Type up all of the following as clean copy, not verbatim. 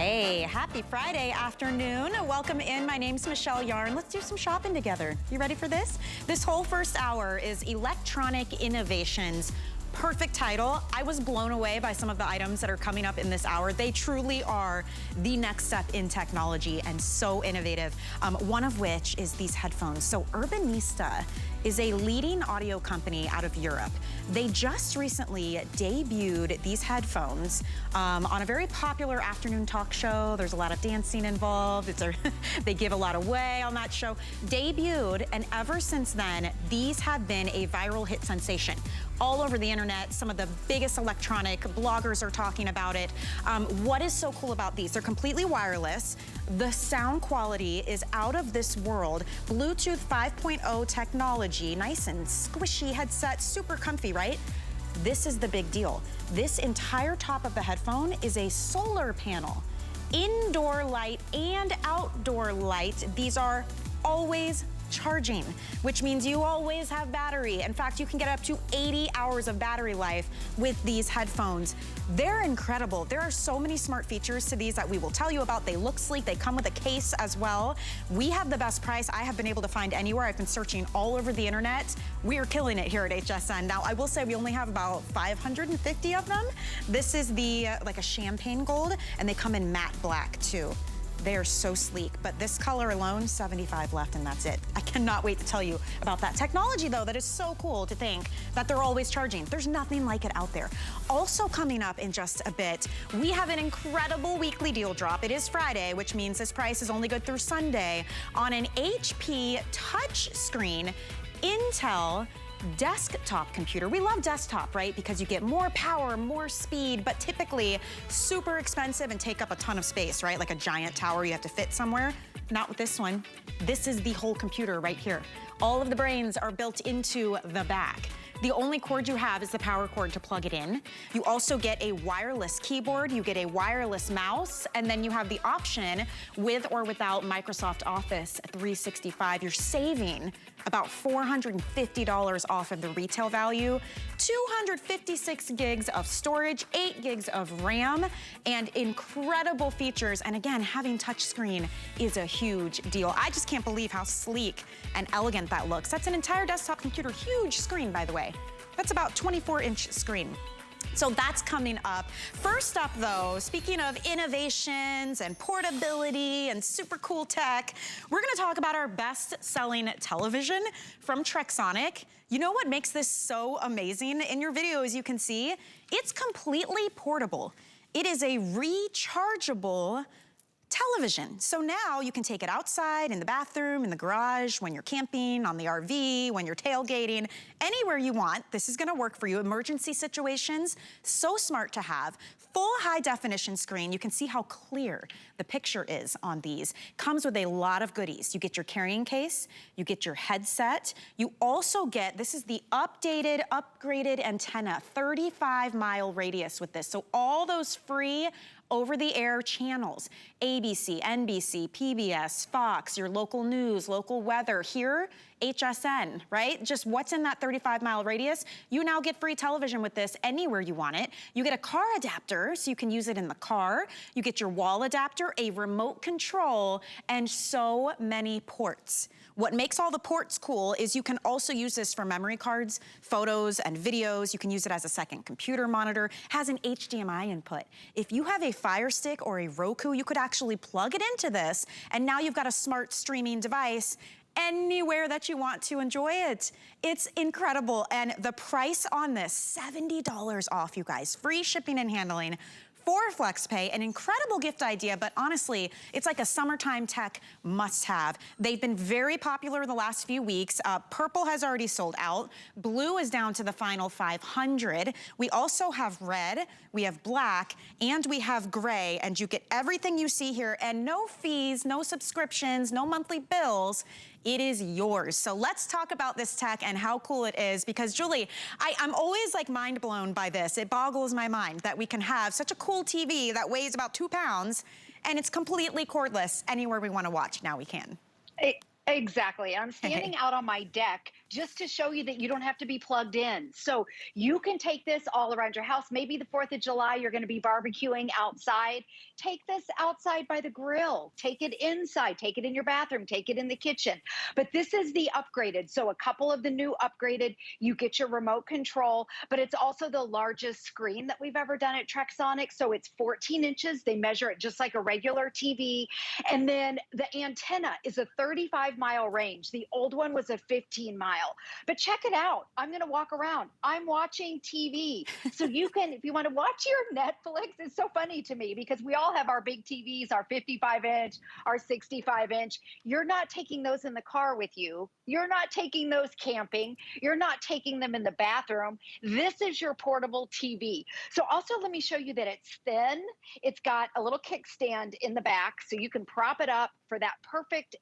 Hey, happy Friday afternoon. Welcome in. My name's Michelle Yarn. Let's do some shopping together. You ready for this? This whole first hour is Electronic Innovations. Perfect title. I was blown away by some of the items that are coming up in this hour. They truly are the next step in technology and so innovative. One of which is these headphones. So Urbanista is a leading audio company out of Europe. They just recently debuted these headphones on a very popular afternoon talk show. There's a lot of dancing involved. They give a lot away on that show. Debuted, and ever since then, these have been a viral hit sensation. All over the internet, some of the biggest electronic bloggers are talking about it. What is so cool about these? They're completely wireless. The sound quality is out of this world. Bluetooth 5.0 technology, nice and squishy headset, super comfy, right? This is the big deal. This entire top of the headphone is a solar panel. Indoor light and outdoor light. These are always charging, which means you always have battery. In fact, you can get up to 80 hours of battery life with these headphones. They're incredible. There are so many smart features to these that we will tell you about. They look sleek. They come with a case as well. We have the best price I have been able to find anywhere. I've been searching all over the internet. We are killing it here at HSN. Now, I will say we only have about 550 of them. This is the like a champagne gold, and they come in matte black too. They are so sleek, but this color alone, 75 left, and that's it. I cannot wait to tell you about that technology, though. That is so cool to think that they're always charging. There's nothing like it out there. Also coming up in just a bit, we have an incredible weekly deal drop. It is Friday, which means this price is only good through Sunday on an HP touchscreen Intel desktop computer. We love desktop, right? Because you get more power, more speed, but typically super expensive and take up a ton of space, right? Like a giant tower you have to fit somewhere. Not with this one. This is the whole computer right here. All of the brains are built into the back. The only cord you have is the power cord to plug it in. You also get a wireless keyboard, you get a wireless mouse, and then you have the option with or without Microsoft Office 365. You're saving about $450 off of the retail value, 256 gigs of storage, 8 gigs of RAM, and incredible features. And again, having touchscreen is a huge deal. I just can't believe how sleek and elegant that looks. That's an entire desktop computer, huge screen, by the way. That's about 24-inch screen. So that's coming up. First up, though, speaking of innovations and portability and super cool tech, we're gonna talk about our best-selling television from Trexonic. You know what makes this so amazing? In your video, as you can see, it's completely portable. It is a rechargeable television. So now you can take it outside, in the bathroom, in the garage, when you're camping, on the RV, when you're tailgating, anywhere you want. This is gonna work for you. Emergency situations, so smart to have. Full high definition screen. You can see how clear the picture is on these. Comes with a lot of goodies. You get your carrying case, you get your headset. You also get, this is the updated, upgraded antenna, 35-mile radius with this. So all those free over-the-air channels, ABC, NBC, PBS, Fox, your local news, local weather, here, HSN, right? Just what's in that 35-mile radius? You now get free television with this anywhere you want it. You get a car adapter, so you can use it in the car. You get your wall adapter, a remote control, and so many ports. What makes all the ports cool is you can also use this for memory cards, photos, and videos. You can use it as a second computer monitor. Has an HDMI input. If you have a Fire Stick or a Roku, you could actually plug it into this, and now you've got a smart streaming device anywhere that you want to enjoy it. It's incredible, and the price on this, $70 off, you guys. Free shipping and handling. For FlexPay, an incredible gift idea, but honestly, it's like a summertime tech must-have. They've been very popular in the last few weeks. Purple has already sold out. Blue is down to the final 500. We also have red, we have black, and we have gray, and you get everything you see here, and no fees, no subscriptions, no monthly bills. It is yours. So let's talk about this tech and how cool it is, because Julie, I'm always like mind blown by this. It boggles my mind that we can have such a cool TV that weighs about 2 pounds and it's completely cordless. Anywhere we want to watch, now we can. Exactly. I'm standing out on my deck just to show you that you don't have to be plugged in. So you can take this all around your house. Maybe the 4th of July, you're going to be barbecuing outside. Take this outside by the grill. Take it inside. Take it in your bathroom. Take it in the kitchen. But this is the upgraded. So a couple of the new upgraded, you get your remote control, but it's also the largest screen that we've ever done at Trexonics. So it's 14 inches. They measure it just like a regular TV. And then the antenna is a 35-mile range. The old one was a 15-mile. But check it out. I'm going to walk around. I'm watching TV. So you can, if you want to watch your Netflix, it's so funny to me because we all have our big TVs, our 55-inch, our 65-inch. You're not taking those in the car with you. You're not taking those camping. You're not taking them in the bathroom. This is your portable TV. So also let me show you that it's thin. It's got a little kickstand in the back so you can prop it up for that perfect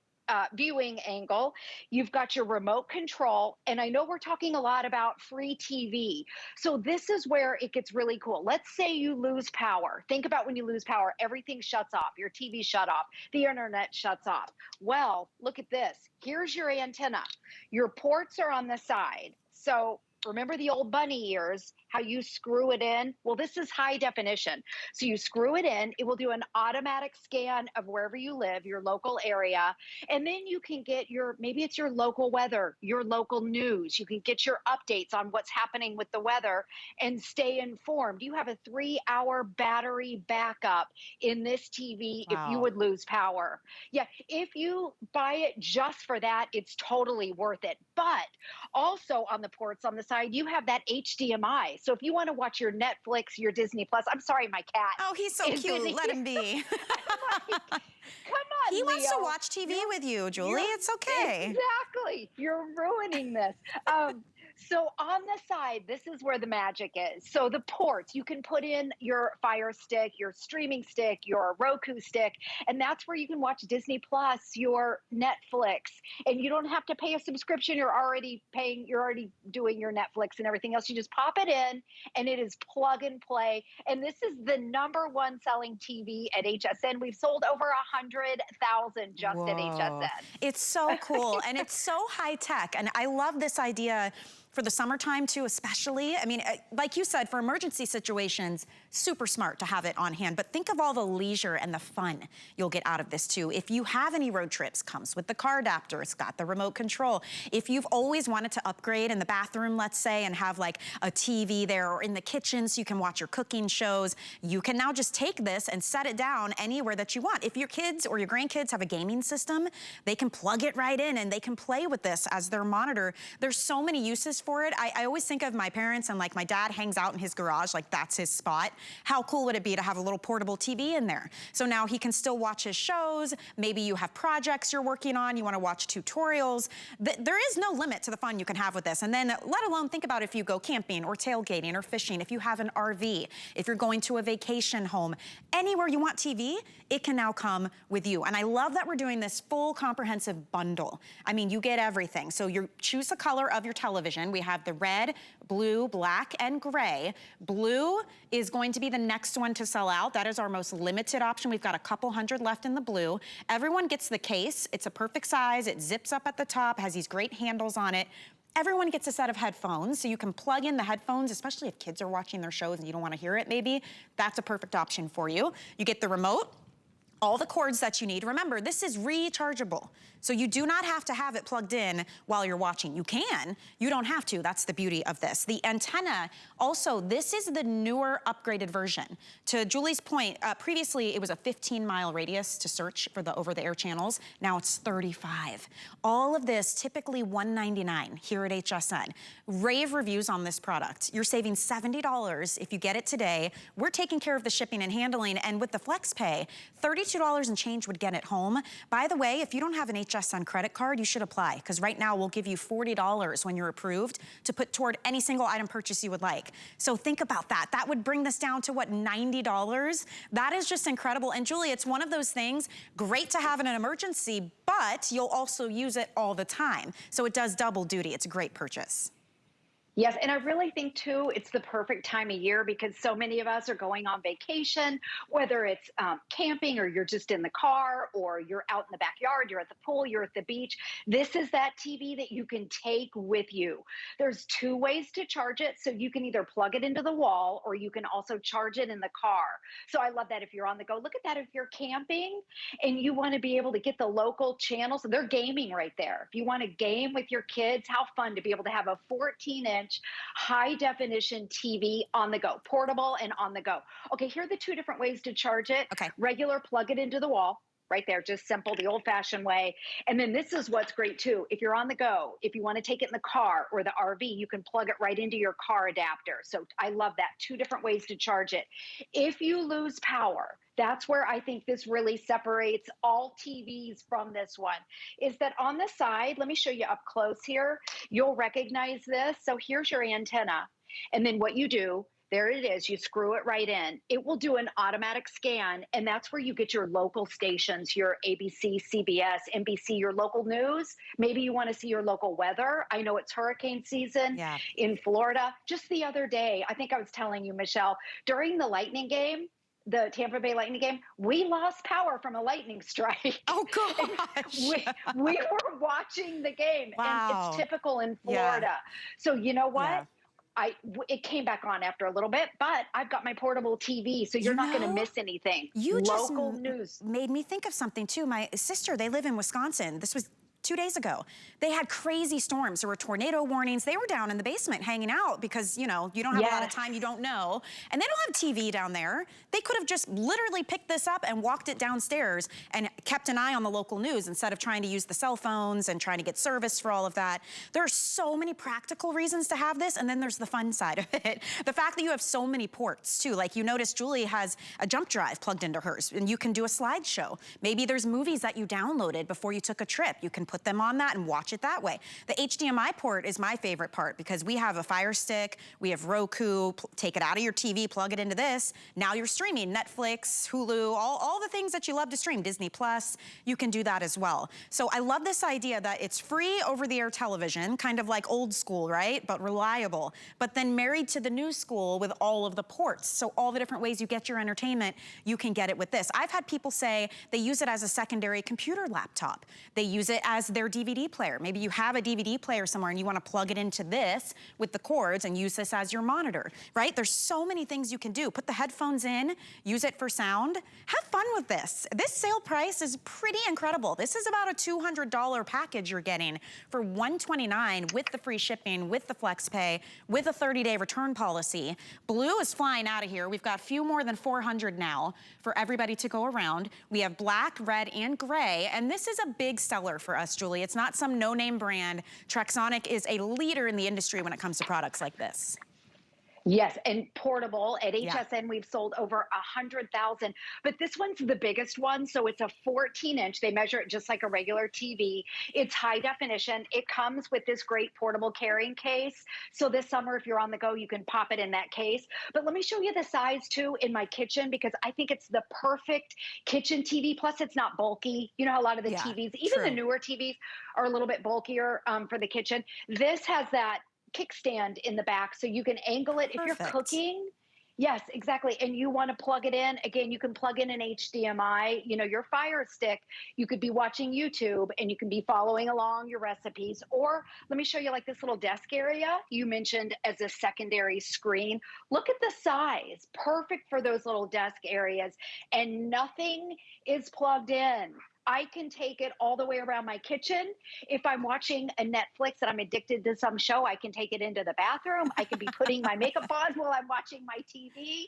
viewing angle. You've got your remote control. And I know we're talking a lot about free TV. So this is where it gets really cool. Let's say you lose power. Think about when you lose power, everything shuts off. Your TV shut off. The internet shuts off. Well, look at this. Here's your antenna. Your ports are on the side. So remember the old bunny ears, how you screw it in? Well, this is high definition. So you screw it in, it will do an automatic scan of wherever you live, your local area, and then you can get your, maybe it's your local weather, your local news. You can get your updates on what's happening with the weather and stay informed. You have a 3-hour battery backup in this TV if you would lose power. Yeah, if you buy it just for that, it's totally worth it. But also on the ports on the side, you have that HDMI. So if you want to watch your Netflix, your Disney Plus, I'm sorry, my cat. Oh, he's so cute. Let him be. Come on, he Leo. wants to watch TV with you, Julie. It's okay. Exactly. You're ruining this. So on the side, this is where the magic is. So the ports, you can put in your Fire Stick, your streaming stick, your Roku stick, and that's where you can watch Disney Plus, your Netflix, and you don't have to pay a subscription. You're already paying, you're already doing your Netflix and everything else. You just pop it in and it is plug and play. And this is the #1 selling TV at HSN. We've sold over 100,000 just at HSN. It's so cool and it's so high tech. And I love this idea for the summertime too, especially. I mean, like you said, for emergency situations, super smart to have it on hand. But think of all the leisure and the fun you'll get out of this too. If you have any road trips, comes with the car adapter, it's got the remote control. If you've always wanted to upgrade in the bathroom, let's say, and have like a TV there, or in the kitchen so you can watch your cooking shows, you can now just take this and set it down anywhere that you want. If your kids or your grandkids have a gaming system, they can plug it right in and they can play with this as their monitor. There's so many uses for it. I always think of my parents, and like my dad hangs out in his garage, like that's his spot. How cool would it be to have a little portable TV in there? So now he can still watch his shows. Maybe you have projects you're working on, you want to watch tutorials. There is no limit to the fun you can have with this. And then let alone think about if you go camping or tailgating or fishing, if you have an RV, if you're going to a vacation home, anywhere you want TV, it can now come with you. And I love that we're doing this full comprehensive bundle. I mean, you get everything. So you choose the color of your television. We have the red, blue, black, and gray. Blue is going to be the next one to sell out. That is our most limited option. We've got a couple hundred left in the blue. Everyone gets the case. It's a perfect size. It zips up at the top, has these great handles on it. Everyone gets a set of headphones, so you can plug in the headphones, especially if kids are watching their shows and you don't want to hear it maybe. That's a perfect option for you. You get the remote, all the cords that you need. Remember, this is rechargeable. So you do not have to have it plugged in while you're watching. You can, you don't have to. That's the beauty of this. The antenna, also, this is the newer upgraded version. To Julie's point, previously it was a 15-mile radius to search for the over-the-air channels. Now it's 35. All of this, typically $199 here at HSN. Rave reviews on this product. You're saving $70 if you get it today. We're taking care of the shipping and handling, and with the Flex Pay, $32 and change would get it home. By the way, if you don't have an HSN credit card, you should apply, because right now we'll give you $40 when you're approved to put toward any single item purchase you would like. So think about that. That would bring this down to what, $90? That is just incredible. And Julie, it's one of those things, great to have in an emergency, but you'll also use it all the time. So it does double duty. It's a great purchase. Yes, and I really think too, it's the perfect time of year because so many of us are going on vacation, whether it's camping or you're just in the car or you're out in the backyard, you're at the pool, you're at the beach. This is that TV that you can take with you. There's two ways to charge it. So you can either plug it into the wall or you can also charge it in the car. So I love that if you're on the go. Look at that if you're camping and you want to be able to get the local channels. They're gaming right there. If you want to game with your kids, how fun to be able to have a 14-inch high definition TV on the go, portable and on the go. Okay, here are the two different ways to charge it. Okay. Regular, plug it into the wall. Right there, just simple, the old fashioned way. And then this is what's great too. If you're on the go, if you want to take it in the car or the RV, you can plug it right into your car adapter. So I love that. Two different ways to charge it. If you lose power, that's where I think this really separates all TVs from this one, is that on the side, let me show you up close here. You'll recognize this. So here's your antenna. And then what you do, there it is. You screw it right in. It will do an automatic scan, and that's where you get your local stations, your ABC, CBS, NBC, your local news. Maybe you want to see your local weather. I know it's hurricane season in Florida. Just the other day, I think I was telling you, Michelle, during the Lightning game, the Tampa Bay Lightning game, we lost power from a lightning strike. Oh, gosh. we were watching the game, and it's typical in Florida. So you know what? Yeah. It came back on after a little bit, but I've got my portable TV, so you're not going to miss anything. You Local just news made me think of something too. My sister, they live in Wisconsin. This was 2 days ago. They had crazy storms. There were tornado warnings. They were down in the basement hanging out because, you know, you don't have a lot of time, you don't know. And they don't have TV down there. They could have just literally picked this up and walked it downstairs and kept an eye on the local news instead of trying to use the cell phones and trying to get service for all of that. There are so many practical reasons to have this, and then there's the fun side of it. The fact that you have so many ports too. Like you notice Julie has a jump drive plugged into hers, and you can do a slideshow. Maybe there's movies that you downloaded before you took a trip. You can put them on that and watch it that way. The HDMI port is my favorite part because we have a Fire Stick, we have Roku, take it out of your TV, plug it into this. Now you're streaming Netflix, Hulu, all the things that you love to stream, Disney Plus, you can do that as well. So I love this idea that it's free over-the-air television, kind of like old school, right? But reliable, but then married to the new school with all of the ports. So all the different ways you get your entertainment, you can get it with this. I've had people say they use it as a secondary computer laptop. They use it as their DVD player. Maybe you have a DVD player somewhere and you want to plug it into this with the cords and use this as your monitor, right? There's so many things you can do. Put the headphones in, use it for sound. Have fun with this. This sale price is pretty incredible. This is about a $200 package you're getting for $129 with the free shipping, with the flex pay, with a 30-day return policy. Blue is flying out of here. We've got few more than 400 now for everybody to go around. We have black, red, and gray, and this is a big seller for us, Julie. It's not some no-name brand. Trexonic is a leader in the industry when it comes to products like this. Yes, and portable. At HSN, we've sold over 100,000, but this one's the biggest one. So it's a 14-inch. They measure it just like a regular TV. It's high definition. It comes with this great portable carrying case. So this summer, if you're on the go, you can pop it in that case. But let me show you the size too in my kitchen, because I think it's the perfect kitchen TV. Plus, it's not bulky. You know how a lot of the TVs, even the newer TVs, are a little bit bulkier for the kitchen. This has that kickstand in the back, so you can angle it if you're cooking. Yes, exactly. And you want to plug it in. Again, you can plug in an HDMI, you know, your Fire Stick. You could be watching YouTube and you can be following along your recipes. Or let me show you like this little desk area you mentioned as a secondary screen. Look at the size. Perfect for those little desk areas. And nothing is plugged in. I can take it all the way around my kitchen. If I'm watching a Netflix and I'm addicted to some show, I can take it into the bathroom. I can be putting my makeup on while I'm watching my TV.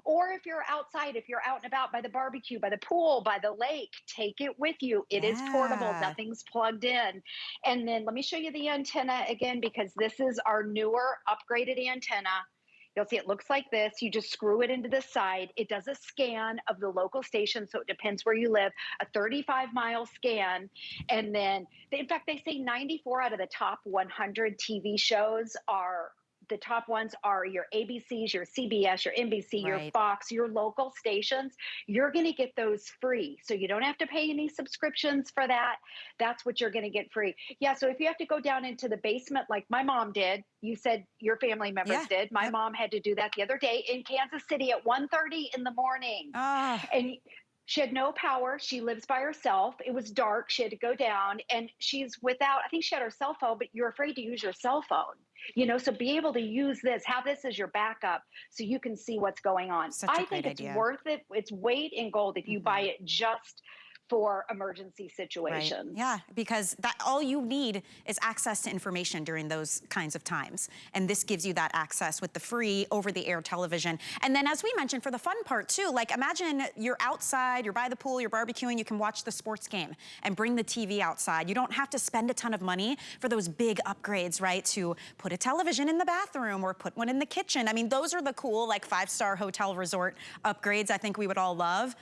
Or if you're outside, if you're out and about by the barbecue, by the pool, by the lake, take it with you. It is portable. Nothing's plugged in. And then let me show you the antenna again, because this is our newer upgraded antenna. You'll see it looks like this. You just screw it into the side. It does a scan of the local station, so it depends where you live, a 35-mile scan. And then, in fact, they say 94 out of the top 100 TV shows are the top ones are your ABCs, your CBS, your NBC, your Fox, your local stations. You're going to get those free. So you don't have to pay any subscriptions for that. That's what you're going to get free. Yeah, so if you have to go down into the basement like my mom did, you said your family members did. My mom had to do that the other day in Kansas City at 1:30 in the morning. And she had no power. She lives by herself. It was dark. She had to go down, and she's without, I think she had her cell phone, but you're afraid to use your cell phone, you know, so be able to use this, have this as your backup so you can see what's going on. I think it's worth it. It's weight in gold if you buy it just for emergency situations. Right. Yeah, because that all you need is access to information during those kinds of times. And this gives you that access with the free over-the-air television. And then as we mentioned, for the fun part too, like imagine you're outside, you're by the pool, you're barbecuing, you can watch the sports game and bring the TV outside. You don't have to spend a ton of money for those big upgrades, right? To put a television in the bathroom or put one in the kitchen. I mean, those are the cool like 5-star hotel resort upgrades I think we would all love.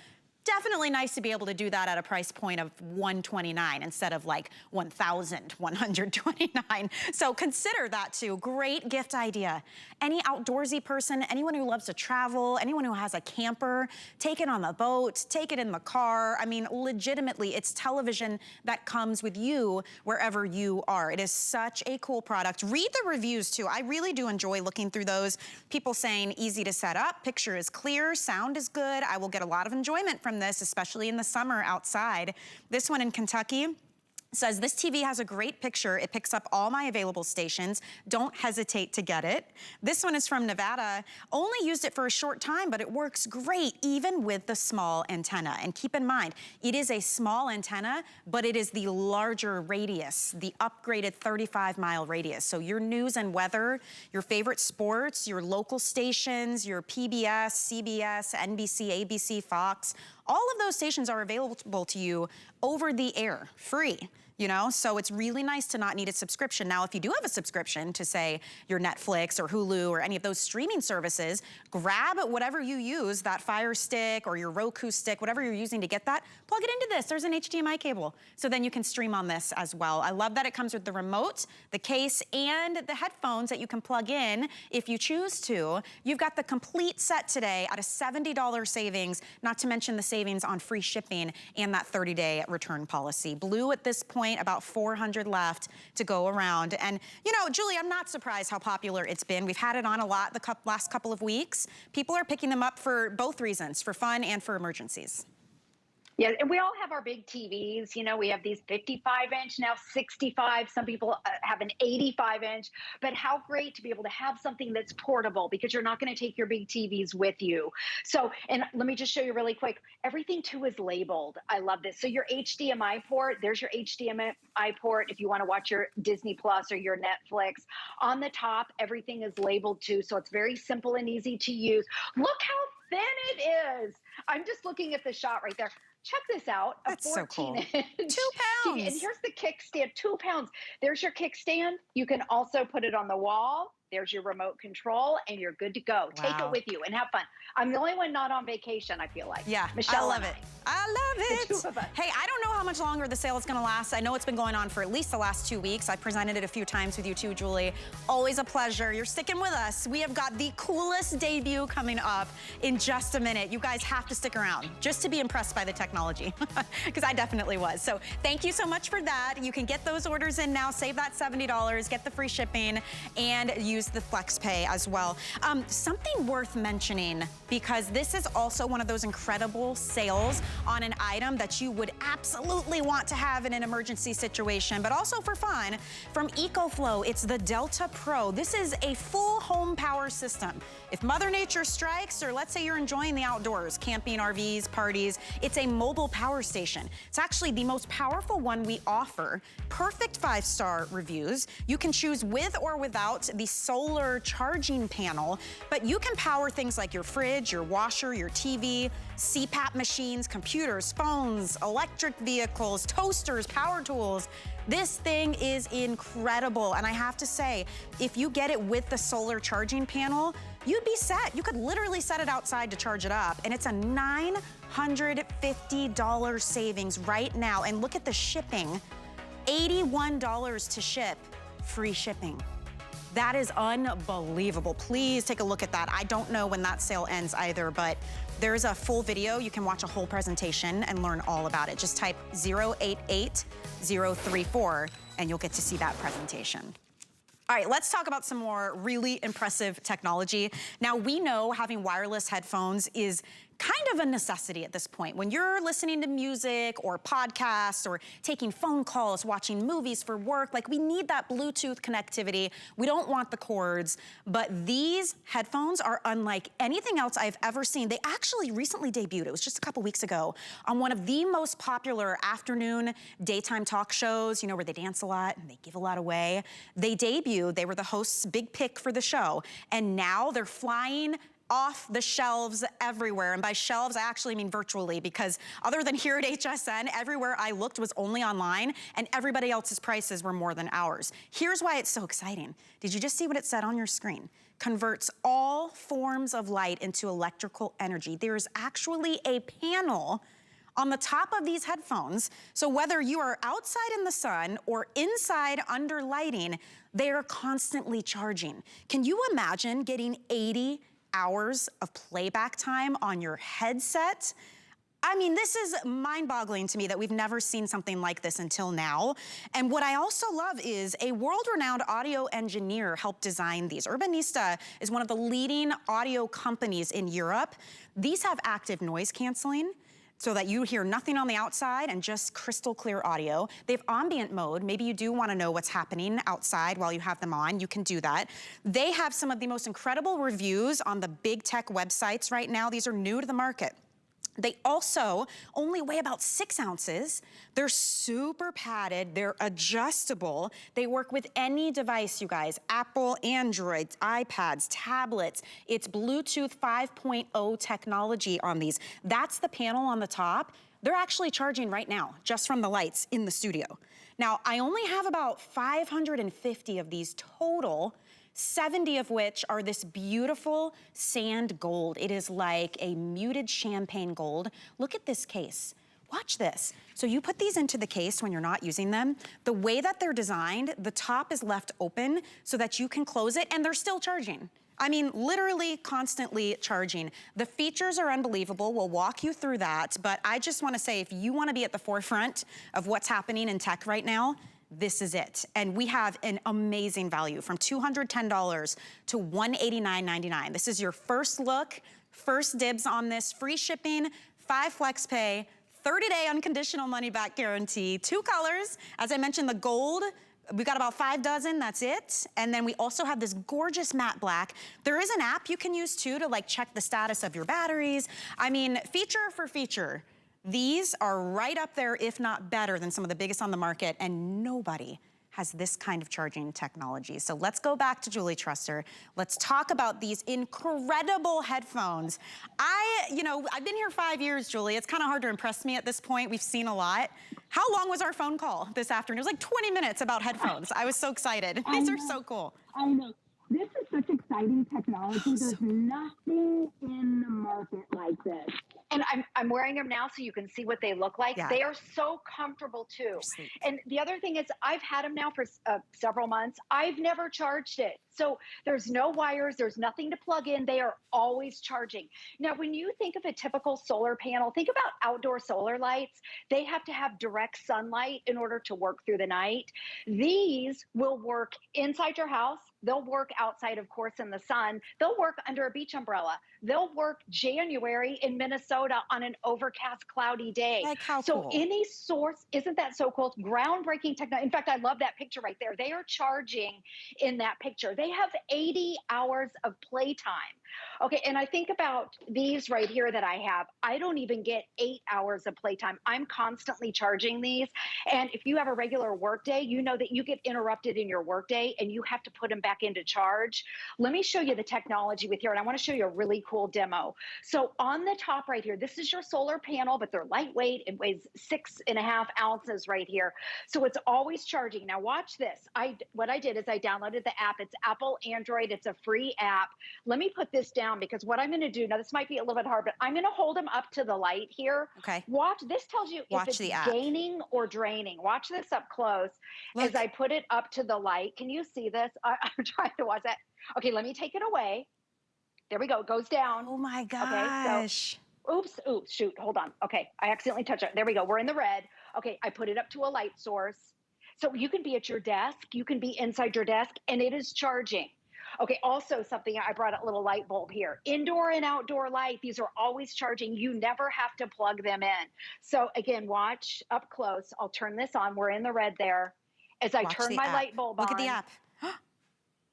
Definitely nice to be able to do that at a price point of $129 instead of like $1,129. So consider that too. Great gift idea. Any outdoorsy person, anyone who loves to travel, anyone who has a camper, take it on the boat, take it in the car. I mean, legitimately, it's television that comes with you wherever you are. It is such a cool product. Read the reviews too. I really do enjoy looking through those. People saying easy to set up, picture is clear, sound is good. I will get a lot of enjoyment from this, especially in the summer outside. This one in Kentucky says, this TV has a great picture. It picks up all my available stations. Don't hesitate to get it. This one is from Nevada. Only used it for a short time, but it works great even with the small antenna. And keep in mind, it is a small antenna, but it is the larger radius, the upgraded 35-mile radius. So your news and weather, your favorite sports, your local stations, your PBS, CBS, NBC, ABC, Fox, all of those stations are available to you over the air, free. You know, so it's really nice to not need a subscription. Now, if you do have a subscription to say your Netflix or Hulu or any of those streaming services, grab whatever you use, that Fire Stick or your Roku stick, whatever you're using to get that, plug it into this. There's an HDMI cable. So then you can stream on this as well. I love that it comes with the remote, the case, and the headphones that you can plug in if you choose to. You've got the complete set today at a $70 savings, not to mention the savings on free shipping and that 30-day return policy. Blue at this point, about 400 left to go around. And you know, Julie, I'm not surprised how popular it's been. We've had it on a lot the last couple of weeks. People are picking them up for both reasons, for fun and for emergencies. Yeah, and we all have our big TVs. You know, we have these 55-inch, now 65. Some people have an 85-inch. But how great to be able to have something that's portable, because you're not going to take your big TVs with you. So, and let me just show you really quick. Everything, too, is labeled. I love this. So your HDMI port, there's your HDMI port if you want to watch your Disney Plus or your Netflix. On the top, everything is labeled, too, so it's very simple and easy to use. Look how thin it is. I'm just looking at the shot right there. Check this out, a 14-inch. So cool. 2 pounds. And here's the kickstand, 2 pounds. There's your kickstand. You can also put it on the wall. There's your remote control, and you're good to go. Wow. Take it with you and have fun. I'm the only one not on vacation, I feel like. Yeah, Michelle, I love it. I love it. The two of us. Hey, I don't know how much longer the sale is going to last. I know it's been going on for at least the last 2 weeks. I presented it a few times with you too, Julie. Always a pleasure. You're sticking with us. We have got the coolest debut coming up in just a minute. You guys have to stick around just to be impressed by the technology, because I definitely was. So thank you so much for that. You can get those orders in now, save that $70, get the free shipping, and use the Flex Pay as well. Something worth mentioning, because this is also one of those incredible sales on an item that you would absolutely want to have in an emergency situation, but also for fun. From EcoFlow, it's the Delta Pro. This is a full home power system. If Mother Nature strikes, or let's say you're enjoying the outdoors, camping, RVs, parties, it's a mobile power station. It's actually the most powerful one we offer. Perfect 5-star reviews. You can choose with or without the solar charging panel, but you can power things like your fridge, your washer, your TV, CPAP machines, computers, phones, electric vehicles, toasters, power tools. This thing is incredible, and I have to say, if you get it with the solar charging panel, you'd be set. You could literally set it outside to charge it up, and it's a $950 savings right now. And look at the shipping, $81 to ship, free shipping. That is unbelievable. Please take a look at that. I don't know when that sale ends either, but there's a full video. You can watch a whole presentation and learn all about it. Just type 088034 and you'll get to see that presentation. All right, let's talk about some more really impressive technology. Now, we know having wireless headphones is kind of a necessity at this point. When you're listening to music or podcasts or taking phone calls, watching movies for work, like we need that Bluetooth connectivity. We don't want the cords, but these headphones are unlike anything else I've ever seen. They actually recently debuted, it was just a couple weeks ago, on one of the most popular afternoon daytime talk shows, you know, where they dance a lot and they give a lot away. They debuted, they were the hosts' big pick for the show, and now they're flying off the shelves everywhere. And by shelves, I actually mean virtually, because other than here at HSN, everywhere I looked was only online and everybody else's prices were more than ours. Here's why it's so exciting. Did you just see what it said on your screen? Converts all forms of light into electrical energy. There's actually a panel on the top of these headphones. So whether you are outside in the sun or inside under lighting, they are constantly charging. Can you imagine getting 80 hours of playback time on your headset? I mean, this is mind-boggling to me that we've never seen something like this until now. And what I also love is a world-renowned audio engineer helped design these. Urbanista is one of the leading audio companies in Europe. These have active noise canceling, so that you hear nothing on the outside and just crystal clear audio. They have ambient mode. Maybe you do wanna know what's happening outside while you have them on, you can do that. They have some of the most incredible reviews on the big tech websites right now. These are new to the market. They also only weigh about 6 ounces. They're super padded, they're adjustable. They work with any device, you guys. Apple, Android, iPads, tablets. It's Bluetooth 5.0 technology on these. That's the panel on the top. They're actually charging right now, just from the lights in the studio. Now, I only have about 550 of these total, 70 of which are this beautiful sand gold. It is like a muted champagne gold. Look at this case. Watch this. So you put these into the case when you're not using them. The way that they're designed, the top is left open so that you can close it and they're still charging. I mean, literally constantly charging. The features are unbelievable. We'll walk you through that, but I just wanna say, if you wanna be at the forefront of what's happening in tech right now, this is it. And we have an amazing value from $210 to $189.99. This is your first look, first dibs on this, free shipping, 5 flex pay, 30-day unconditional money back guarantee, 2 colors. As I mentioned, the gold, we've got about 5 dozen, that's it. And then we also have this gorgeous matte black. There is an app you can use too to like check the status of your batteries. I mean, feature for feature. These are right up there, if not better, than some of the biggest on the market, and nobody has this kind of charging technology. So let's go back to Julie Truster. Let's talk about these incredible headphones. I've been here 5 years, Julie. It's kind of hard to impress me at this point. We've seen a lot. How long was our phone call this afternoon? It was like 20 minutes about headphones. I was so excited. These are so cool. I know. This is such exciting technology. There's nothing in the market like this. And I'm wearing them now so you can see what they look like. Yeah. They are so comfortable too. And the other thing is I've had them now for several months. I've never charged it. So there's no wires, there's nothing to plug in. They are always charging. Now, when you think of a typical solar panel, think about outdoor solar lights. They have to have direct sunlight in order to work through the night. These will work inside your house. They'll work outside, of course, in the sun. They'll work under a beach umbrella. They'll work January in Minnesota on an overcast, cloudy day. Like how so cool. Any source, isn't that so cool? It's groundbreaking technology. In fact, I love that picture right there. They are charging in that picture. They have 80 hours of playtime. Okay, and I think about these right here that I have. I don't even get 8 hours of playtime. I'm constantly charging these. And if you have a regular work day, you know that you get interrupted in your work day and you have to put them back into charge. Let me show you the technology with here, and I want to show you a really cool demo. So on the top right here, this is your solar panel, but they're lightweight. It weighs 6.5 ounces right here. So it's always charging. Now watch this. What I did is I downloaded the app. It's Apple, Android. It's a free app. Let me put this this down because what I'm going to do, now this might be a little bit hard, but I'm going to hold them up to the light here. Okay. Watch, this tells you Watch if the it's app. gaining or draining. Watch this up close as I put it up to the light. Can you see this? I'm trying to watch that. Okay, let me take it away. There we go, it goes down. Oh my Okay, gosh. so, oops, shoot, hold on. Okay, I accidentally touched it. There we go, we're in the red. Okay, I put it up to a light source. So you can be at your desk, you can be inside your desk, and it is charging. Okay, also something, I brought a little light bulb here. Indoor and outdoor light, these are always charging. You never have to plug them in. So again, watch up close. I'll turn this on. We're in the red there. As I turn my light bulb on. Look at the app.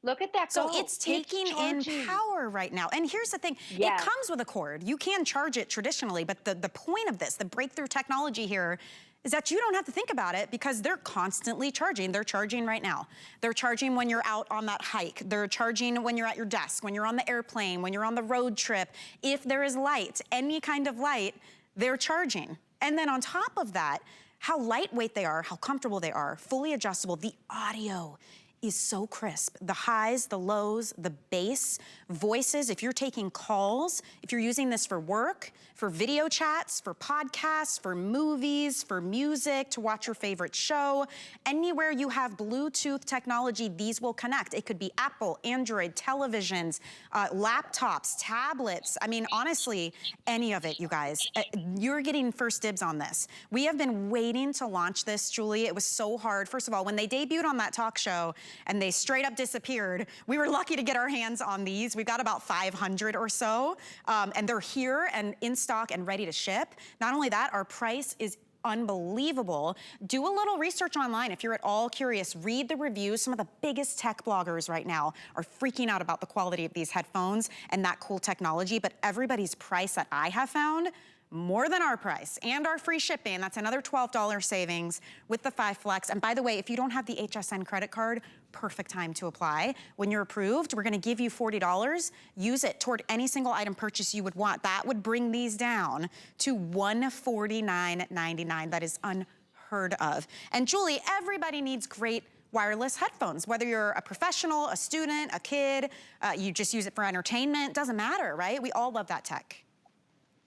Look at that go. So it's taking in power right now. And here's the thing, it comes with a cord. You can charge it traditionally, but the point of this, the breakthrough technology here, is that you don't have to think about it because they're constantly charging. They're charging right now. They're charging when you're out on that hike. They're charging when you're at your desk, when you're on the airplane, when you're on the road trip. If there is light, any kind of light, they're charging. And then on top of that, how lightweight they are, how comfortable they are, fully adjustable. The audio is so crisp. The highs, the lows, the bass, voices, if you're taking calls, if you're using this for work, for video chats, for podcasts, for movies, for music, to watch your favorite show, anywhere you have Bluetooth technology, these will connect. It could be Apple, Android, televisions, laptops, tablets. I mean, honestly, any of it, you guys. You're getting first dibs on this. We have been waiting to launch this, Julie. It was so hard. First of all, when they debuted on that talk show, and they straight up disappeared. We were lucky to get our hands on these. We've got about 500 or so, and they're here and in stock and ready to ship. Not only that, our price is unbelievable. Do a little research online if you're at all curious. Read the reviews. Some of the biggest tech bloggers right now are freaking out about the quality of these headphones and that cool technology, but everybody's price that I have found, more than our price and our free shipping. That's another $12 savings with the 5 Flex. And by the way, if you don't have the HSN credit card, perfect time to apply. When you're approved, we're gonna give you $40. Use it toward any single item purchase you would want. That would bring these down to $149.99. That is unheard of. And Julie, everybody needs great wireless headphones, whether you're a professional, a student, a kid, you just use it for entertainment, doesn't matter, right? We all love that tech.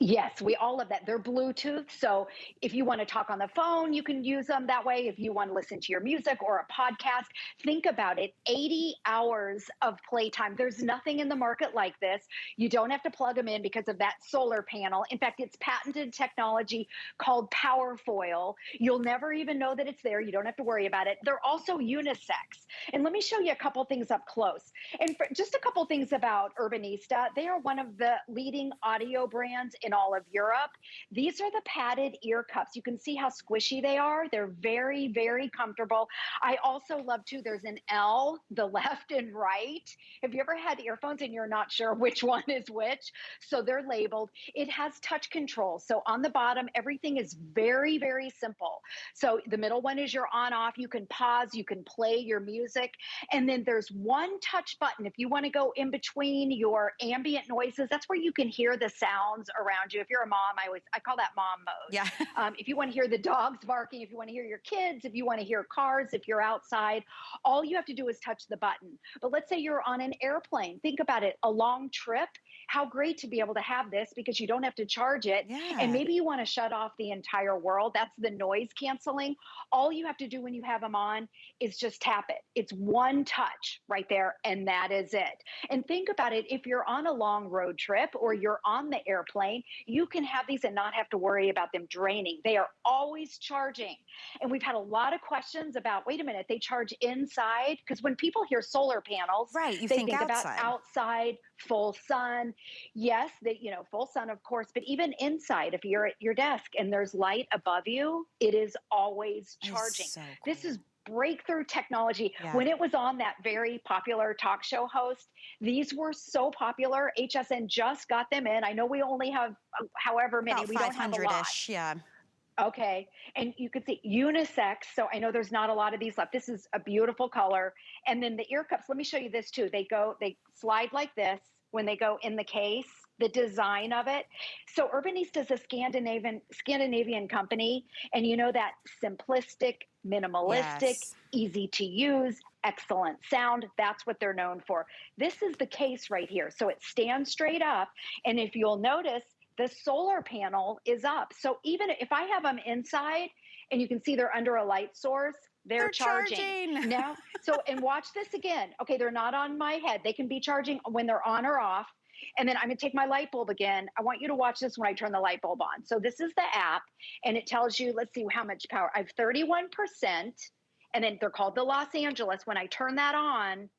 Yes, we all love that. They're Bluetooth. So if you want to talk on the phone, you can use them that way. If you want to listen to your music or a podcast, think about it. 80 hours of playtime. There's nothing in the market like this. You don't have to plug them in because of that solar panel. In fact, it's patented technology called Powerfoil. You'll never even know that it's there. You don't have to worry about it. They're also unisex. And let me show you a couple things up close. And just a couple things about Urbanista. They are one of the leading audio brands in all of Europe. These are the padded ear cups. You can see how squishy they are. They're very, very comfortable. I also love too, there's an L, the left and right. Have you ever had earphones and you're not sure which one is which? So they're labeled. It has touch control. So on the bottom, everything is very, very simple. So the middle one is your on off. You can pause, you can play your music. And then there's one touch button. If you want to go in between your ambient noises, that's where you can hear the sounds around you. If you're a mom, I call that mom mode. Yeah. If you want to hear the dogs barking, if you want to hear your kids, if you want to hear cars, if you're outside, all you have to do is touch the button. But let's say you're on an airplane. Think about it, a long trip. How great to be able to have this because you don't have to charge it. Yeah. And maybe you want to shut off the entire world. That's the noise canceling. All you have to do when you have them on is just tap it. It's one touch right there, and that is it. And think about it, if you're on a long road trip or you're on the airplane, you can have these and not have to worry about them draining. They are always charging. And we've had a lot of questions about, wait a minute, they charge inside? Because when people hear solar panels, right, you they think about outside, full sun. Yes, full sun, of course, but even inside, if you're at your desk and there's light above you, it is always charging. So cool. This is breakthrough technology. Yeah. When it was on that very popular talk show host, these were so popular. HSN just got them in. I know we only have however many. About we don't have a lot. Yeah. Okay. And you can see unisex. So I know there's not a lot of these left. This is a beautiful color. And then the ear cups, let me show you this too. They slide like this when they go in the case. the design of it. So Urbanista is a Scandinavian company, and you know that simplistic, minimalistic, Yes. easy to use, excellent sound. That's what they're known for. This is the case right here. So it stands straight up, and if you'll notice, the solar panel is up. So even if I have them inside, and you can see they're under a light source, they're charging. Now, and watch this again. Okay, they're not on my head. They can be charging when they're on or off. And then I'm gonna take my light bulb again. I want you to watch this when I turn the light bulb on. So this is the app, and it tells you, let's see how much power. I have 31%, and then they're called the Los Angeles. When I turn that on,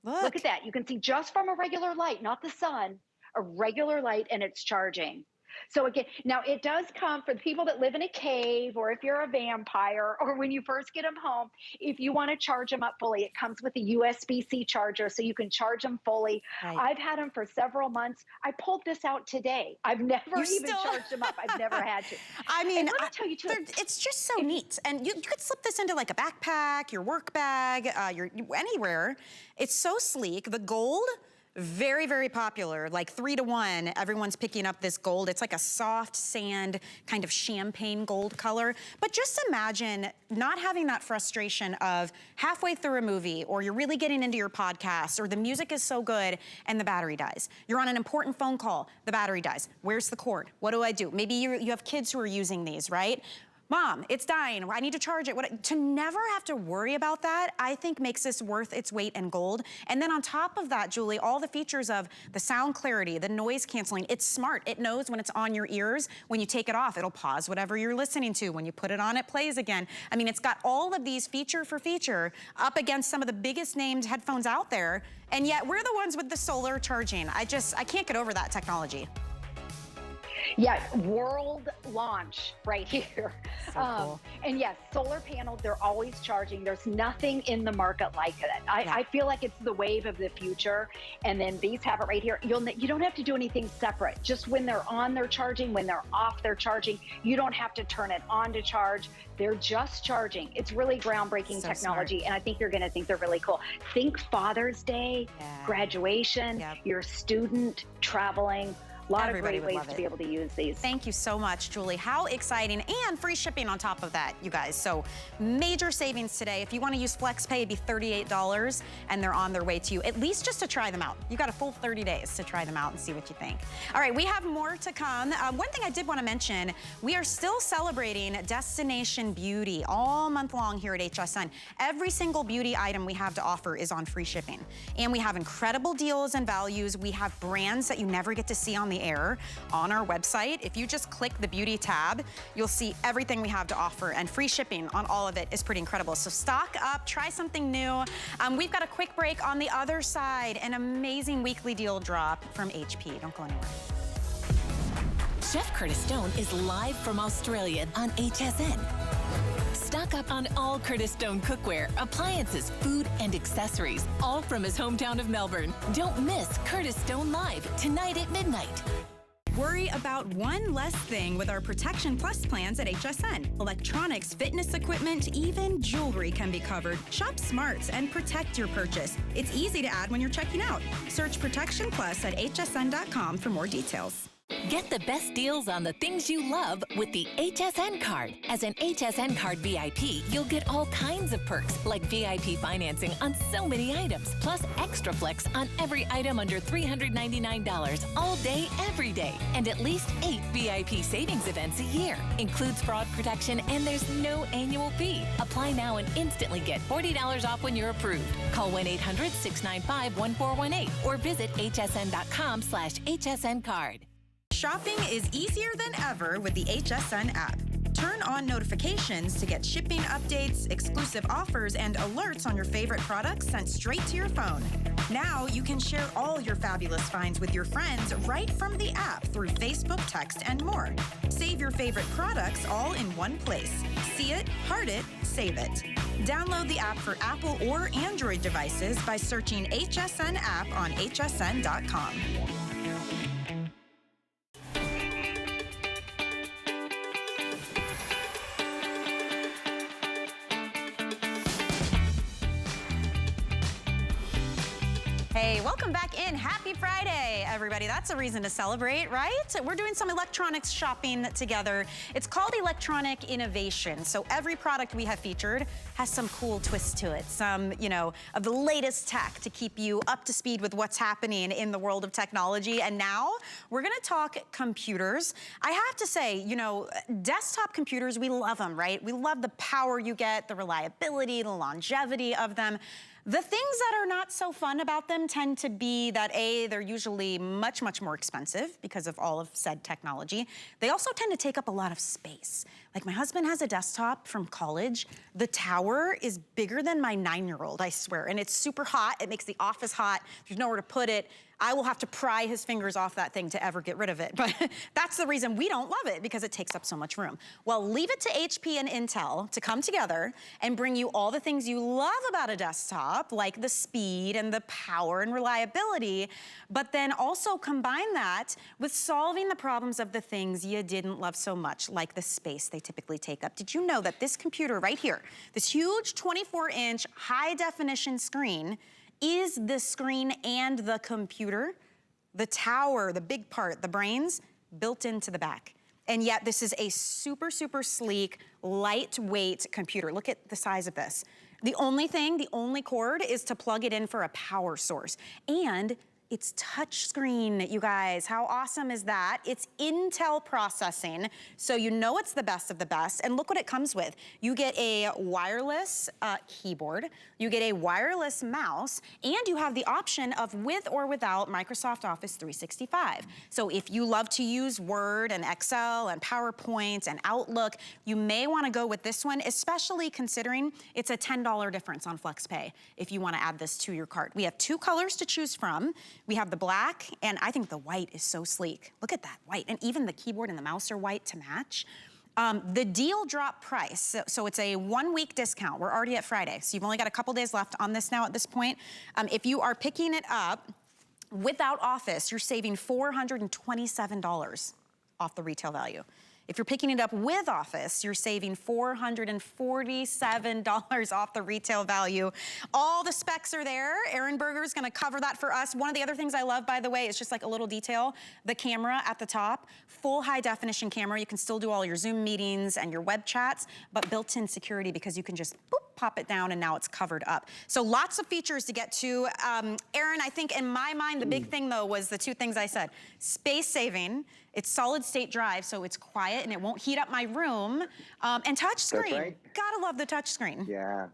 look at that. You can see just from a regular light, not the sun, a regular light, and it's charging. So again, now it does come for the people that live in a cave, or if you're a vampire, or when you first get them home, if you want to charge them up fully, it comes with a USB-C charger, so you can charge them fully. Right. I've had them for several months. I pulled this out today. I've never charged them up. I've never had to. I mean, let me tell you too, it's just so neat. And you could slip this into like a backpack, your work bag, anywhere. It's so sleek. The gold, very, very popular, like 3 to 1. Everyone's picking up this gold. It's like a soft sand, kind of champagne gold color. But just imagine not having that frustration of halfway through a movie, or you're really getting into your podcast, or the music is so good and the battery dies. You're on an important phone call, the battery dies. Where's the cord? What do I do? Maybe you have kids who are using these, right? Mom, it's dying, I need to charge it. To never have to worry about that, I think makes this worth its weight in gold. And then on top of that, Julie, all the features of the sound clarity, the noise canceling, it's smart. It knows when it's on your ears. When you take it off, it'll pause whatever you're listening to. When you put it on, it plays again. I mean, it's got all of these feature for feature up against some of the biggest named headphones out there. And yet we're the ones with the solar charging. I can't get over that technology. Yeah, world launch right here. So cool. And yes, solar panels, they're always charging. There's nothing in the market like it. I feel like it's the wave of the future. And then these have it right here. You don't have to do anything separate. Just when they're on, they're charging. When they're off, they're charging. You don't have to turn it on to charge. They're just charging. It's really groundbreaking technology. Smart. And I think you're going to think they're really cool. Think Father's Day, graduation, your student traveling. A lot of great ways to be able to use these. Thank you so much, Julie. How exciting, and free shipping on top of that, you guys. So major savings today. If you want to use FlexPay, it'd be $38, and they're on their way to you, at least just to try them out. You got a full 30 days to try them out and see what you think. All right, we have more to come. One thing I did want to mention, we are still celebrating Destination Beauty all month long here at HSN. Every single beauty item we have to offer is on free shipping. And we have incredible deals and values. We have brands that you never get to see on the air on our website. If you just click the beauty tab, you'll see everything we have to offer, and free shipping on all of it is pretty incredible. So stock up, try something new. We've got a quick break. On the other side, an amazing weekly deal drop from HP. Don't go anywhere. Chef Curtis Stone is live from Australia on HSN. Stock up on all Curtis Stone cookware, appliances, food, and accessories, all from his hometown of Melbourne. Don't miss Curtis Stone Live tonight at midnight. Worry about one less thing with our Protection Plus plans at HSN. Electronics, fitness equipment, even jewelry can be covered. Shop smart and protect your purchase. It's easy to add when you're checking out. Search Protection Plus at hsn.com for more details. Get the best deals on the things you love with the HSN card. As an HSN card VIP, you'll get all kinds of perks, like VIP financing on so many items, plus extra flex on every item under $399 all day, every day, and at least 8 VIP savings events a year. Includes fraud protection, and there's no annual fee. Apply now and instantly get $40 off when you're approved. Call 1-800-695-1418 or visit hsn.com/HSN card. Shopping is easier than ever with the HSN app. Turn on notifications to get shipping updates, exclusive offers, and alerts on your favorite products sent straight to your phone. Now you can share all your fabulous finds with your friends right from the app through Facebook, text, and more. Save your favorite products all in one place. See it, heart it, save it. Download the app for Apple or Android devices by searching HSN app on hsn.com. Hey, welcome back in. Happy Friday, everybody. That's a reason to celebrate, right? We're doing some electronics shopping together. It's called Electronic Innovation. So every product we have featured has some cool twist to it. Some, you know, of the latest tech to keep you up to speed with what's happening in the world of technology. And now we're gonna talk computers. I have to say, you know, desktop computers, we love them, right? We love the power you get, the reliability, the longevity of them. The things that are not so fun about them tend to be that A, they're usually much, much more expensive because of all of said technology. They also tend to take up a lot of space. Like my husband has a desktop from college. The tower is bigger than my 9-year-old, I swear. And it's super hot, it makes the office hot. There's nowhere to put it. I will have to pry his fingers off that thing to ever get rid of it. But that's the reason we don't love it, because it takes up so much room. Well, leave it to HP and Intel to come together and bring you all the things you love about a desktop, like the speed and the power and reliability, but then also combine that with solving the problems of the things you didn't love so much, like the space they typically take up. Did you know that this computer right here, this huge 24-inch high-definition screen, is the screen and the computer, the tower, the big part, the brains, built into the back. And yet this is a super, super sleek, lightweight computer. Look at the size of this. The only cord is to plug it in for a power source. And it's touchscreen, you guys. How awesome is that? It's Intel processing, so you know it's the best of the best. And look what it comes with. You get a wireless keyboard, you get a wireless mouse, and you have the option of with or without Microsoft Office 365. So if you love to use Word and Excel and PowerPoint and Outlook, you may wanna go with this one, especially considering it's a $10 difference on FlexPay if you wanna add this to your cart. We have 2 colors to choose from. We have the black, and I think the white is so sleek. Look at that white, and even the keyboard and the mouse are white to match. The deal drop price, so it's a 1-week discount. We're already at Friday, so you've only got a couple days left on this now at this point. If you are picking it up without Office, you're saving $427 off the retail value. If you're picking it up with Office, you're saving $447 off the retail value. All the specs are there. Aaron Berger's gonna cover that for us. One of the other things I love, by the way, is just like a little detail, the camera at the top, full high definition camera. You can still do all your Zoom meetings and your web chats, but built-in security because you can just boop, pop it down and now it's covered up. So lots of features to get to. Aaron, I think in my mind, the big thing though was the 2 things I said. Space saving, it's solid state drive, so it's quiet and it won't heat up my room. And touch screen, right. Gotta love the touch screen. Yeah,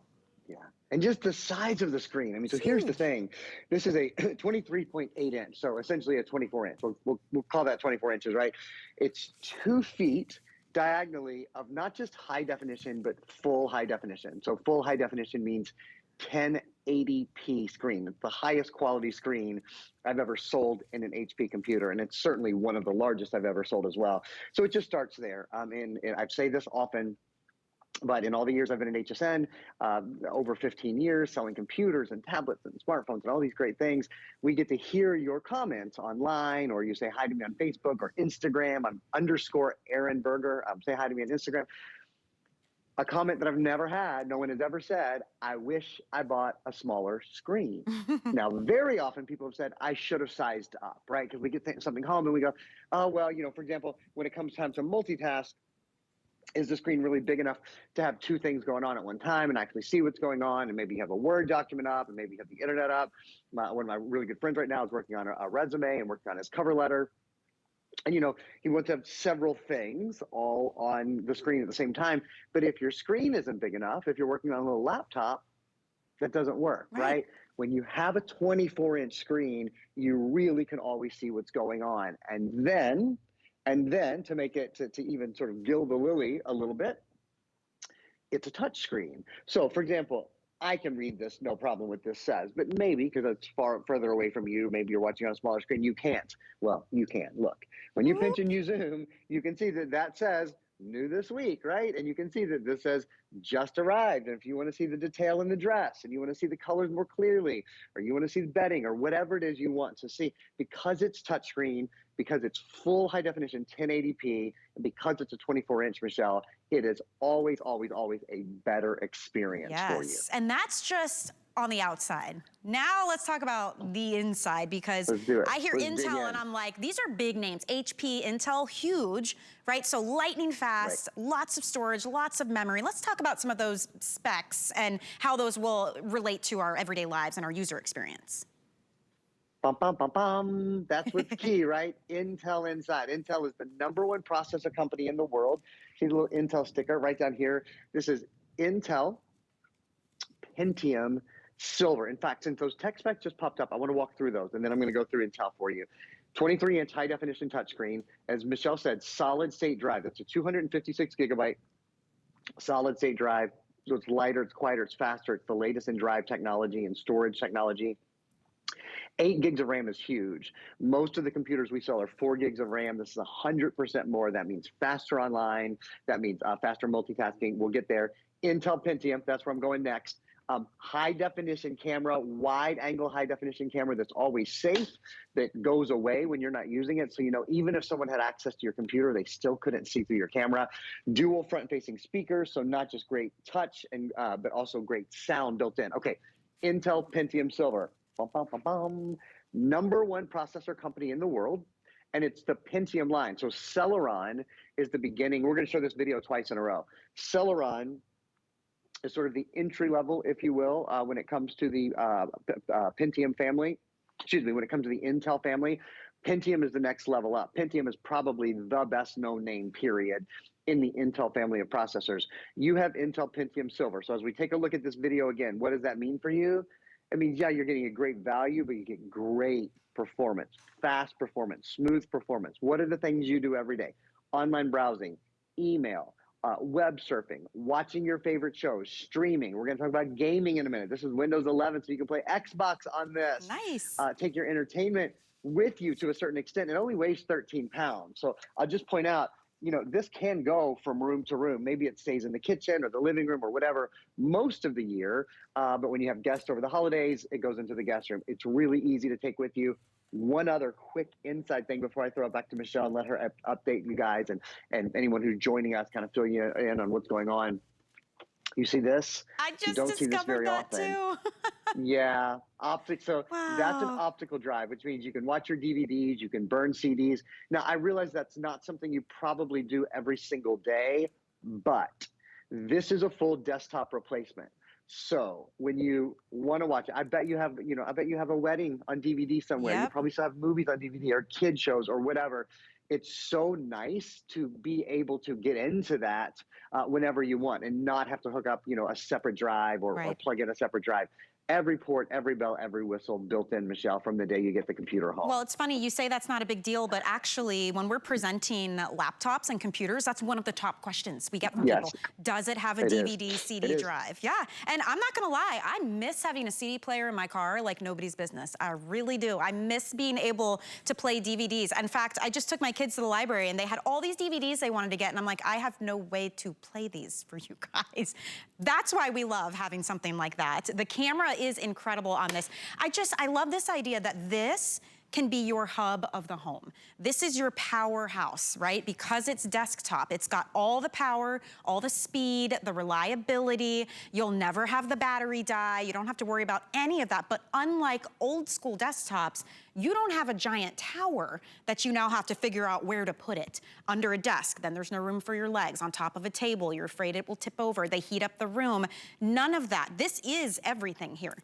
yeah. And just the size of the screen. I mean, so here's the thing. This is a 23.8 inch, so essentially a 24 inch. We'll call that 24 inches, right? It's 2 feet diagonally of not just high definition, but full high definition. So full high definition means 1080p screen. It's the highest quality screen I've ever sold in an HP computer, and it's certainly one of the largest I've ever sold as well. So it just starts there. And I've said this often, but in all the years I've been at HSN, over 15 years selling computers and tablets and smartphones and all these great things, we get to hear your comments online, or you say hi to me on Facebook or Instagram. I'm _Aaron Berger. Say hi to me on Instagram. A comment that I've never had, no one has ever said, I wish I bought a smaller screen. Now, very often people have said, I should have sized up, right? Because we get something home and we go, oh, well, you know, for example, when it comes time to multitask, is the screen really big enough to have 2 things going on at one time and actually see what's going on? And maybe you have a Word document up, and maybe you have the internet up. One of my really good friends right now is working on a resume and working on his cover letter. And, you know, he wants to have several things all on the screen at the same time. But if your screen isn't big enough, if you're working on a little laptop, that doesn't work, right? When you have a 24-inch screen, you really can always see what's going on. And then to make it, to even sort of gild the lily a little bit, it's a touch screen. So, for example, I can read this, no problem what this says, but maybe, because it's further away from you, maybe you're watching on a smaller screen, you can't. Well, you can. Look, when you pinch and you zoom, you can see that says new this week, right? And you can see that this says just arrived. And if you want to see the detail in the dress, and you want to see the colors more clearly, or you want to see the bedding, or whatever it is you want to see, because it's touchscreen, because it's full high definition 1080p, and because it's a 24-inch, Michelle, it is always, always, always a better experience for you. And that's just on the outside. Now let's talk about the inside, because I hear Intel and I'm like, these are big names. HP, Intel, huge, right? So lightning fast, lots of storage, lots of memory. Let's talk about some of those specs and how those will relate to our everyday lives and our user experience. Bum, bum, bum, bum. That's what's key, right? Intel inside. Intel is the #1 processor company in the world. See the little Intel sticker right down here. This is Intel Pentium Silver. In fact, since those tech specs just popped up, I want to walk through those, and then I'm going to go through Intel for you. 23-inch high-definition touchscreen. As Michelle said, solid-state drive. That's a 256 gigabyte solid-state drive. So it's lighter, it's quieter, it's faster. It's the latest in drive technology and storage technology. 8 gigs of RAM is huge. Most of the computers we sell are 4 gigs of RAM. This is 100% more. That means faster online. That means faster multitasking. We'll get there. Intel Pentium, that's where I'm going next. High definition camera, wide angle high definition camera that's always safe, that goes away when you're not using it. So, you know, even if someone had access to your computer, they still couldn't see through your camera. Dual front facing speakers. So not just great touch, and but also great sound built in. Okay, Intel Pentium Silver. Bum, bum, bum, bum. #1 processor company in the world. And it's the Pentium line. So Celeron is the beginning. We're going to show this video twice in a row. Celeron is sort of the entry level, if you will, when it comes to the Pentium family. Excuse me, when it comes to the Intel family. Pentium is the next level up. Pentium is probably the best known name, period, in the Intel family of processors. You have Intel Pentium Silver. So as we take a look at this video again, what does that mean for you? It means, yeah, you're getting a great value, but you get great performance, fast performance, smooth performance. What are the things you do every day? Online browsing, email, web surfing, watching your favorite shows, streaming. We're going to talk about gaming in a minute. This is Windows 11, so you can play Xbox on this. Nice. Take your entertainment with you to a certain extent. It only weighs 13 pounds. So I'll just point out, you know, this can go from room to room. Maybe it stays in the kitchen or the living room or whatever most of the year. But when you have guests over the holidays, it goes into the guest room. It's really easy to take with you. One other quick inside thing before I throw it back to Michelle and let her update you guys and anyone who's joining us, kind of fill you in on what's going on. You see this? I just you don't see this very discovered that often. too. Yeah, So Wow. That's an optical drive, which means you can watch your DVDs, you can burn CDs. Now, I realize that's not something you probably do every single day, but this is a full desktop replacement. So when you want to watch it, I bet you have a wedding on DVD somewhere. Yep. You probably still have movies on DVD or kid shows or whatever. It's so nice to be able to get into that whenever you want and not have to hook up, you know, a separate drive or plug in a separate drive. Every port, every bell, every whistle built in, Michelle, from the day you get the computer home. Well, it's funny, you say that's not a big deal, but actually when we're presenting laptops and computers, that's one of the top questions we get from people. Does it have a DVD, CD drive? Yeah, and I'm not gonna lie, I miss having a CD player in my car like nobody's business. I really do. I miss being able to play DVDs. In fact, I just took my kids to the library and they had all these DVDs they wanted to get, and I'm like, I have no way to play these for you guys. That's why we love having something like that. The camera is incredible on this. I love this idea that this can be your hub of the home. This is your powerhouse, right? Because it's desktop, it's got all the power, all the speed, the reliability. You'll never have the battery die. You don't have to worry about any of that. But unlike old school desktops, you don't have a giant tower that you now have to figure out where to put it. Under a desk, then there's no room for your legs. On top of a table, you're afraid it will tip over. They heat up the room. None of that. This is everything here.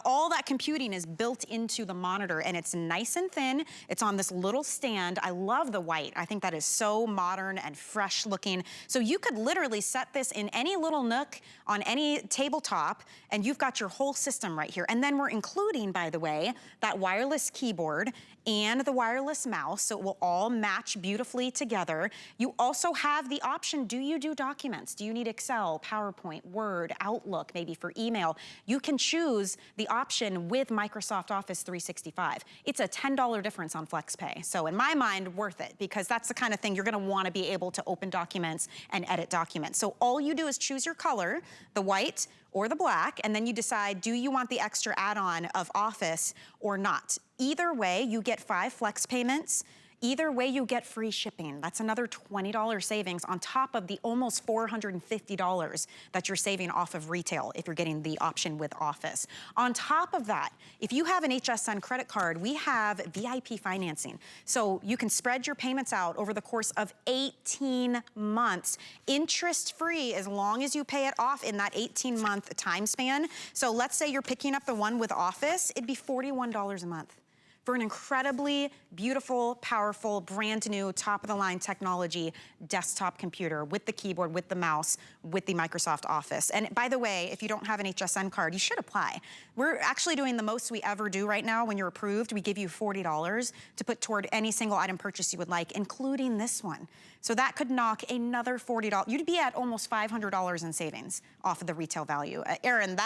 All that computing is built into the monitor, and it's nice and thin. It's on this little stand. I love the white. I think that is so modern and fresh looking. So you could literally set this in any little nook on any tabletop, and you've got your whole system right here. And then we're including, by the way, that wireless keyboard and the wireless mouse, so it will all match beautifully together. You also have the option, do you do documents? Do you need Excel, PowerPoint, Word, Outlook, maybe for email? You can choose the option with Microsoft Office 365. It's a $10 difference on FlexPay. So in my mind, worth it, because that's the kind of thing you're gonna wanna be able to open documents and edit documents. So all you do is choose your color, the white or the black, and then you decide, do you want the extra add-on of Office or not? Either way, you get 5 flex payments. Either way, you get free shipping. That's another $20 savings on top of the almost $450 that you're saving off of retail if you're getting the option with Office. On top of that, if you have an HSN credit card, we have VIP financing. So you can spread your payments out over the course of 18 months, interest-free as long as you pay it off in that 18-month time span. So let's say you're picking up the one with Office, it'd be $41 a month for an incredibly beautiful, powerful, brand new, top-of-the-line technology desktop computer with the keyboard, with the mouse, with the Microsoft Office. And by the way, if you don't have an HSN card, you should apply. We're actually doing the most we ever do right now. When you're approved, we give you $40 to put toward any single item purchase you would like, including this one. So that could knock another $40. You'd be at almost $500 in savings off of the retail value. Aaron,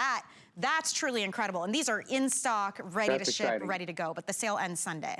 that's truly incredible. And these are in stock, ready to ship, ready to go. But the sale ends Sunday.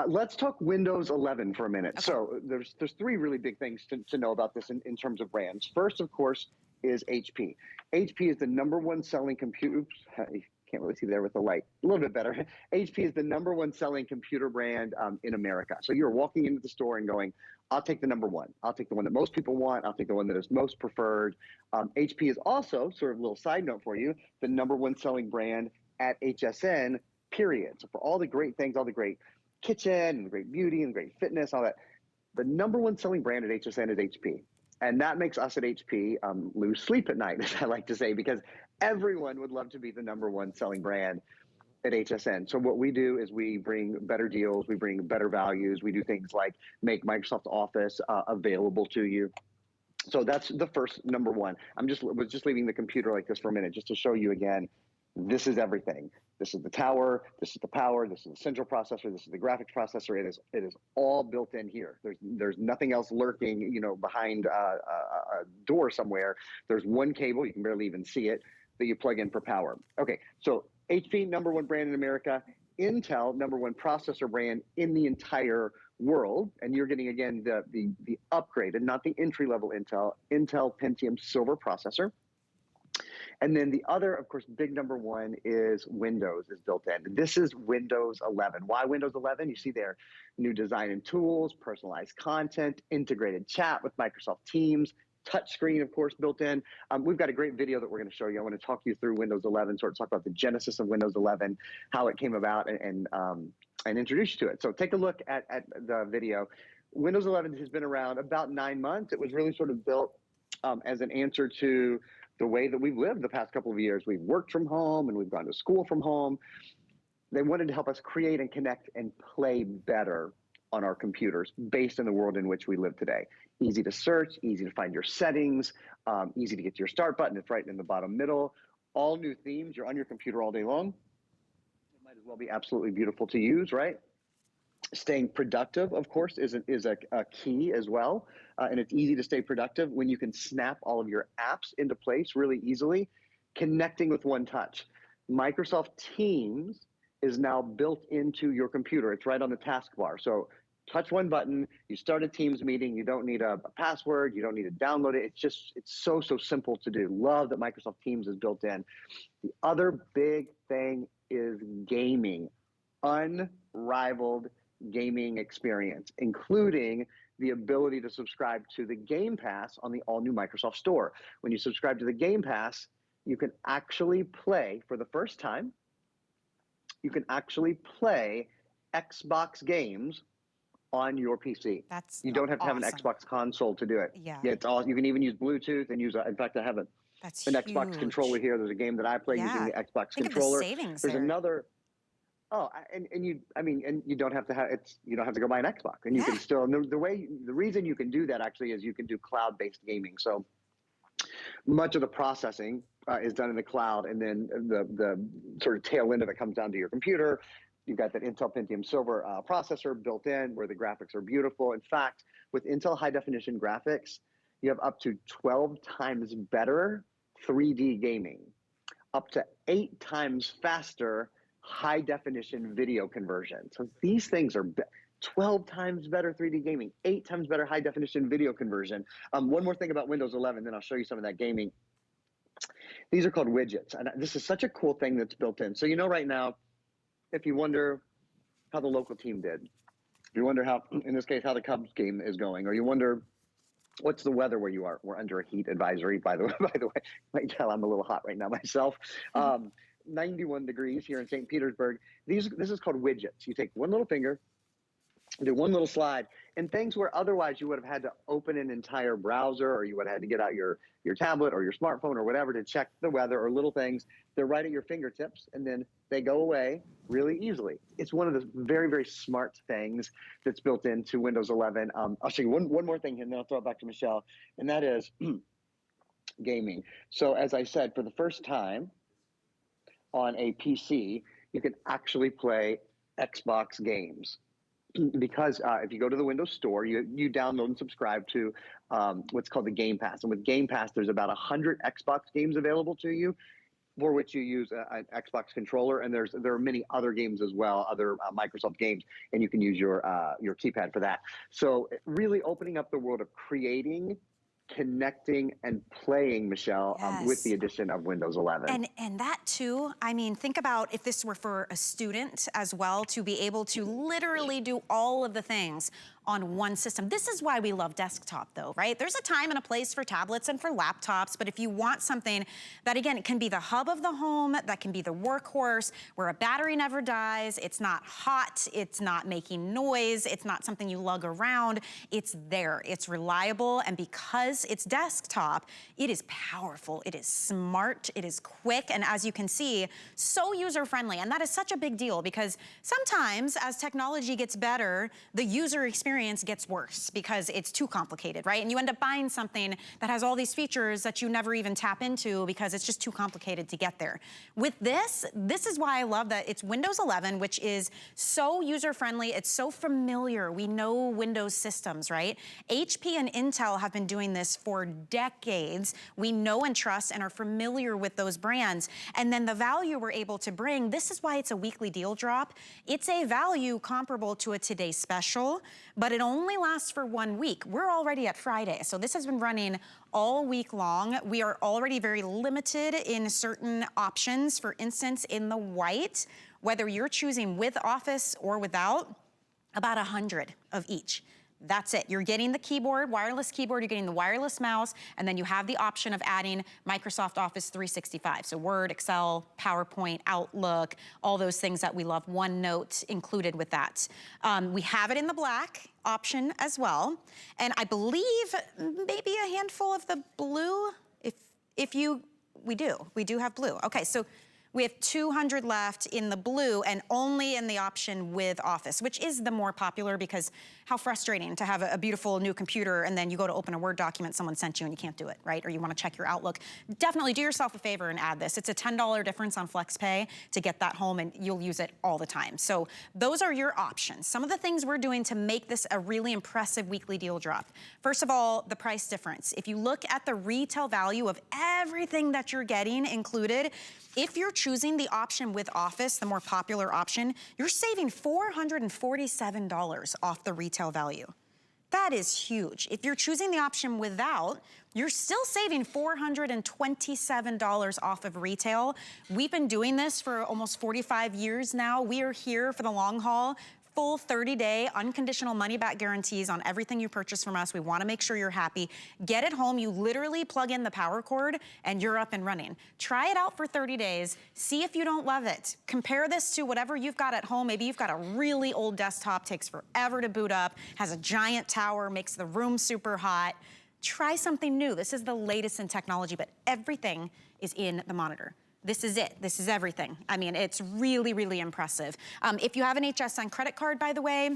Let's talk Windows 11 for a minute. Okay. So there's three really big things to know about this in terms of brands. First, of course, is HP. HP is the #1 selling computer. You can't really see there with the light. A little bit better. HP is the #1 selling computer brand in America. So you're walking into the store and going, I'll take the #1. I'll take the one that most people want. I'll take the one that is most preferred. HP is also, sort of a little side note for you, the #1 selling brand at HSN, period. So for all the great things, all the great kitchen and great beauty and great fitness, all that, the #1 selling brand at HSN is HP. And that makes us at HP lose sleep at night, as I like to say, because everyone would love to be the #1 selling brand at HSN. So what we do is we bring better deals, we bring better values, we do things like make Microsoft Office available to you. So that's the first #1. Was just leaving the computer like this for a minute just to show you again, this is everything. This is the tower, this is the power, this is the central processor, this is the graphics processor. It is all built in here. There's nothing else lurking, you know, behind a door somewhere. There's one cable, you can barely even see it, that you plug in for power. Okay, so HP, #1 brand in America, Intel, #1 processor brand in the entire world. And you're getting, again, the upgraded, not the entry-level Intel Pentium Silver processor. And then the other, of course, big #1 is Windows is built in. This is Windows 11. Why Windows 11? You see there, new design and tools, personalized content, integrated chat with Microsoft Teams, touchscreen, of course, built in. We've got a great video that we're going to show you. I want to talk you through Windows 11, sort of talk about the genesis of Windows 11, how it came about, and introduce you to it. So take a look at the video. Windows 11 has been around about 9 months. It was really sort of built as an answer to the way that we've lived the past couple of years. We've worked from home and we've gone to school from home. They wanted to help us create and connect and play better on our computers based on the world in which we live today. Easy to search, easy to find your settings, easy to get to your start button. It's right in the bottom middle. All new themes. You're on your computer all day long. It might as well be absolutely beautiful to use, right? Staying productive, of course, is a key as well. And it's easy to stay productive when you can snap all of your apps into place really easily, connecting with one touch. Microsoft Teams is now built into your computer. It's right on the taskbar. So touch one button, you start a Teams meeting. You don't need a password. You don't need to download it. It's so simple to do. Love that Microsoft Teams is built in. The other big thing is gaming, unrivaled gaming experience, including the ability to subscribe to the Game Pass on the all-new Microsoft Store. When you subscribe to the Game Pass, you can actually play, for the first time, you can actually play Xbox games on your PC. You don't have to have an Xbox console to do it. Yeah, it's all. You can even use Bluetooth and use. In fact, I have an Xbox controller here. There's a game that I play using the Xbox controller. Savings There's there. another. Oh, and you don't have to have you don't have to go buy an Xbox, and you can still. And the reason you can do that actually is you can do cloud-based gaming. So much of the processing is done in the cloud, and then the sort of tail end of it comes down to your computer. You've got that Intel Pentium Silver processor built in, where the graphics are beautiful. In fact, with Intel high-definition graphics, you have up to 12 times better 3D gaming, up to 8 times faster high-definition video conversion. So these things are 12 times better 3D gaming, 8 times better high-definition video conversion. One more thing about Windows 11, then I'll show you some of that gaming. These are called widgets, and this is such a cool thing that's built in. So right now, if you wonder, how the local team did. You wonder how, in this case, how the Cubs game is going, or you wonder what's the weather where you are. We're under a heat advisory, by the way. You might tell I'm a little hot right now myself. 91 degrees here in St. Petersburg. This is called Widgets. You take one little finger, do one little slide, and things where otherwise you would have had to open an entire browser, or you would have had to get out your tablet or your smartphone or whatever to check the weather or little things. They're right at your fingertips, and then they go away really easily. It's one of the very, very smart things that's built into Windows 11. I'll show you one more thing here, and then I'll throw it back to Michelle, and that is gaming. So as I said, for the first time on a PC, you can actually play Xbox games. Because if you go to the Windows Store, you download and subscribe to what's called the Game Pass. And with Game Pass, there's about 100 Xbox games available to you, for which you use an Xbox controller. And there are many other games as well, other Microsoft games, and you can use your keypad for that. So really opening up the world of creating, connecting, and playing, Michelle, with the addition of Windows 11. And that too, I mean, think about if this were for a student as well, to be able to literally do all of the things on one system. This is why we love desktop though, right? There's a time and a place for tablets and for laptops, but if you want something that, again, it can be the hub of the home, that can be the workhorse, where a battery never dies, it's not hot, it's not making noise, it's not something you lug around, it's there, it's reliable, and because it's desktop, it is powerful, it is smart, it is quick, and as you can see, so user-friendly, and that is such a big deal because sometimes as technology gets better, the user experience gets worse because it's too complicated, right? And you end up buying something that has all these features that you never even tap into because it's just too complicated to get there. With this is why I love that it's Windows 11, which is so user-friendly, it's so familiar. We know Windows systems, right? HP and Intel have been doing this for decades. We know and trust and are familiar with those brands. And then the value we're able to bring, this is why it's a weekly deal drop. It's a value comparable to a Today Special, but it only lasts for 1 week. We're already at Friday, so this has been running all week long. We are already very limited in certain options. For instance, in the white, whether you're choosing with Office or without, about 100 of each. That's it. You're getting the keyboard, wireless keyboard, you're getting the wireless mouse, and then you have the option of adding Microsoft Office 365. So Word, Excel, PowerPoint, Outlook, all those things that we love, OneNote included with that. We have it in the black option as well. And I believe maybe a handful of the blue, we do have blue. Okay, so we have 200 left in the blue and only in the option with Office, which is the more popular because how frustrating to have a beautiful new computer and then you go to open a Word document someone sent you and you can't do it, right? Or you want to check your Outlook. Definitely do yourself a favor and add this. It's a $10 difference on FlexPay to get that home and you'll use it all the time. So those are your options. Some of the things we're doing to make this a really impressive weekly deal drop. First of all, the price difference. If you look at the retail value of everything that you're getting included, if you're choosing the option with Office, the more popular option, you're saving $447 off the retail value. That is huge. If you're choosing the option without, you're still saving $427 off of retail. We've been doing this for almost 45 years now. We are here for the long haul. Full 30-day unconditional money-back guarantees on everything you purchase from us. We want to make sure you're happy. Get it home. You literally plug in the power cord and you're up and running. Try it out for 30 days. See if you don't love it. Compare this to whatever you've got at home. Maybe you've got a really old desktop, takes forever to boot up, has a giant tower, makes the room super hot. Try something new. This is the latest in technology, but everything is in the monitor. This is it. This is everything. I mean, it's really, really impressive. If you have an HSN credit card, by the way,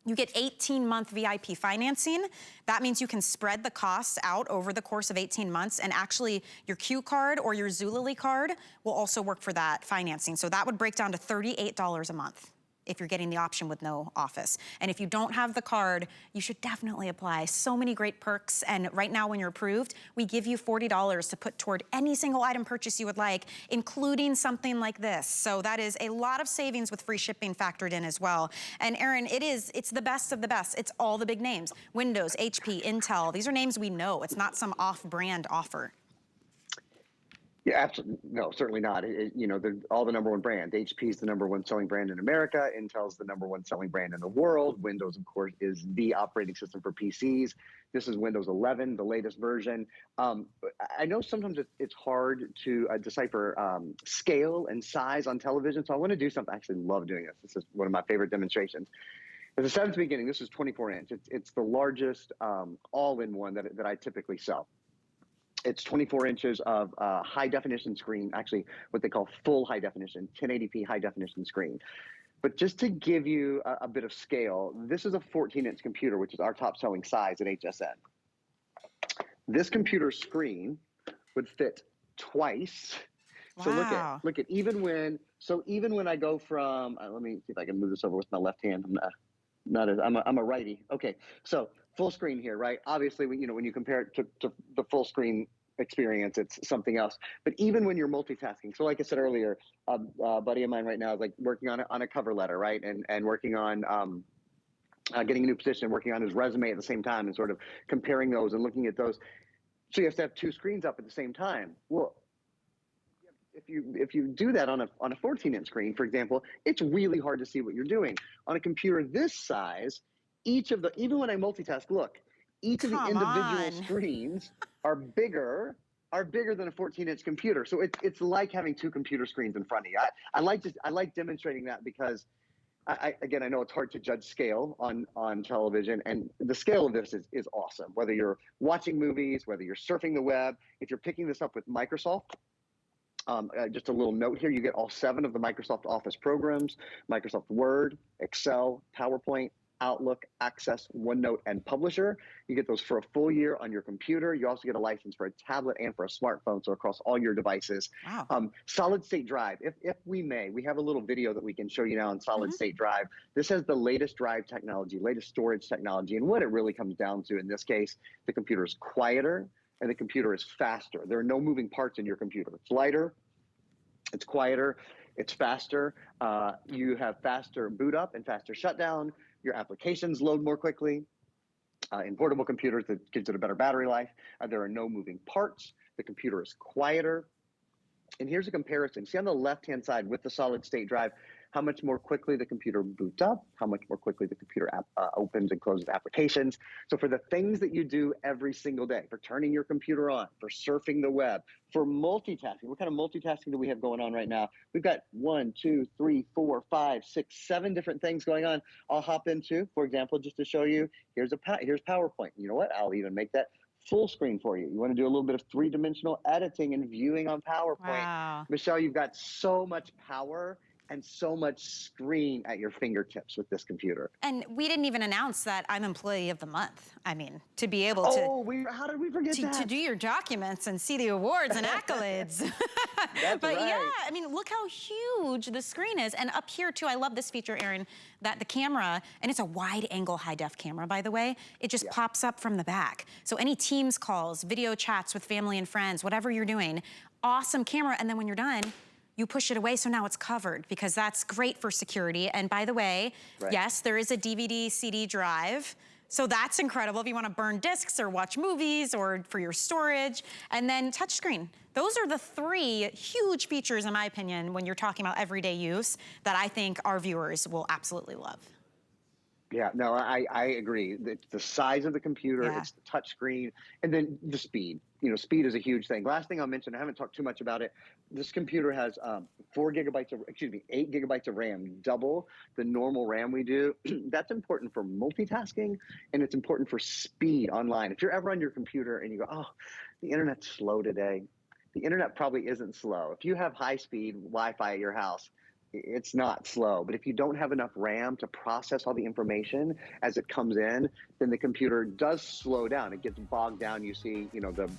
you get 18-month VIP financing. That means you can spread the costs out over the course of 18 months, and actually your Q card or your Zulily card will also work for that financing. So that would break down to $38 a month if you're getting the option with no Office. And if you don't have the card, you should definitely apply. So many great perks, and right now when you're approved, we give you $40 to put toward any single item purchase you would like, including something like this. So that is a lot of savings with free shipping factored in as well. And Aaron, it's the best of the best. It's all the big names. Windows, HP, Intel, these are names we know. It's not some off-brand offer. Yeah, absolutely. No, certainly not. You know, they're all the number one brand. HP is the number one selling brand in America. Intel's the number one selling brand in the world. Windows, of course, is the operating system for PCs. This is Windows 11, the latest version. I know sometimes it's hard to decipher scale and size on television, so I want to do something. I actually love doing this. This is one of my favorite demonstrations. As I said at the beginning, this is 24-inch. It's the largest all-in-one that I typically sell. It's 24 inches of high definition screen, actually what they call full high definition, 1080p high definition screen. But just to give you a bit of scale, this is a 14-inch computer, which is our top selling size at HSN. This computer screen would fit twice. Wow. So look at even when I go from, let me see if I can move this over with my left hand. I'm a righty. Okay, so full screen here, right? Obviously, when you compare it to the full screen experience, it's something else. But even when you're multitasking, so like I said earlier, a buddy of mine right now is like working on a cover letter, right? And working on getting a new position, working on his resume at the same time, and sort of comparing those and looking at those. So you have to have two screens up at the same time. Well, if you do that on a 14-inch screen, for example, it's really hard to see what you're doing. On a computer this size, even when I multitask, look, each of the individual screens are bigger than a 14-inch computer. So it's like having two computer screens in front of you. I like demonstrating that because I know it's hard to judge scale on television, and the scale of this is awesome. Whether you're watching movies, whether you're surfing the web, if you're picking this up with Microsoft, just a little note here, you get all 7 of the Microsoft Office programs: Microsoft Word, Excel, PowerPoint, Outlook, Access, OneNote, and Publisher. You get those for a full year on your computer. You also get a license for a tablet and for a smartphone, so across all your devices. Wow. Solid state drive, if we may, we have a little video that we can show you now on solid state drive. This has the latest drive technology, latest storage technology, and what it really comes down to in this case, the computer is quieter and the computer is faster. There are no moving parts in your computer. It's lighter, it's quieter, it's faster. You have faster boot up and faster shutdown. Your applications load more quickly. In portable computers, that gives it a better battery life. There are no moving parts. The computer is quieter. And here's a comparison. See on the left-hand side with the solid state drive, how much more quickly the computer boots up, how much more quickly the computer opens and closes applications. So for the things that you do every single day, for turning your computer on, for surfing the web, for multitasking, what kind of multitasking do we have going on right now? We've got 1, 2, 3, 4, 5, 6, 7 different things going on. I'll hop into, for example, just to show you, here's PowerPoint. You know what? I'll even make that full screen for you. You want to do a little bit of 3-dimensional editing and viewing on PowerPoint. Wow. Michelle, you've got so much power and so much screen at your fingertips with this computer. And we didn't even announce that I'm Employee of the Month. I mean, to be able to... how did we forget that? To do your documents and see the awards and accolades. That's but right. yeah, I mean, look how huge the screen is. And up here too, I love this feature, Aaron, that the camera, and it's a wide angle high def camera, by the way, it just pops up from the back. So any Teams calls, video chats with family and friends, whatever you're doing, awesome camera. And then when you're done, you push it away, so now it's covered, because that's great for security. And by the way, yes, there is a DVD, CD drive, so that's incredible if you wanna burn discs or watch movies or for your storage. And then touchscreen. Those are the 3 huge features, in my opinion, when you're talking about everyday use, that I think our viewers will absolutely love. Yeah, no, I agree. The size of the computer, it's the touch screen, and then the speed. You know, speed is a huge thing. Last thing I'll mention, I haven't talked too much about it. This computer has 8 gigabytes of RAM, double the normal RAM we do. That's important for multitasking, and it's important for speed online. If you're ever on your computer and you go, oh, the internet's slow today, the internet probably isn't slow. If you have high-speed Wi-Fi at your house, it's not slow. But if you don't have enough RAM to process all the information as it comes in, then the computer does slow down. It gets bogged down. You see, you know, the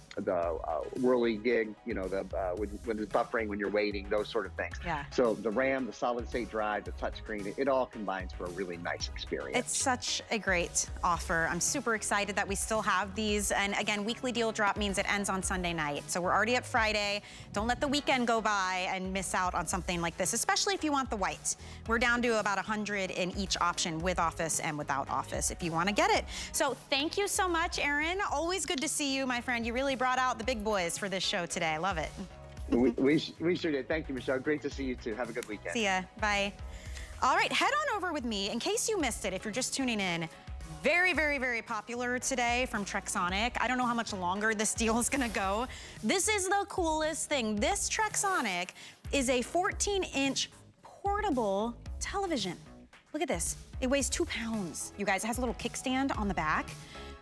whirly-gig, you know, when it's buffering, when you're waiting, those sort of things. Yeah. So the RAM, the solid-state drive, the touchscreen, it all combines for a really nice experience. It's such a great offer. I'm super excited that we still have these. And again, weekly deal drop means it ends on Sunday night. So we're already at Friday. Don't let the weekend go by and miss out on something like this, especially if you want the white. We're down to about 100 in each option, with Office and without Office, if you want to get it. So thank you so much, Aaron. Always good to see you, my friend. You really brought out the big boys for this show today. I love it. we sure did. Thank you, Michelle. Great to see you too. Have a good weekend. See ya. Bye. All right, head on over with me. In case you missed it, if you're just tuning in, very, very, very popular today from Trexonic. I don't know how much longer this deal is gonna go. This is the coolest thing. This Trexonic is a 14-inch portable television. Look at this. It weighs 2 pounds. You guys, it has a little kickstand on the back.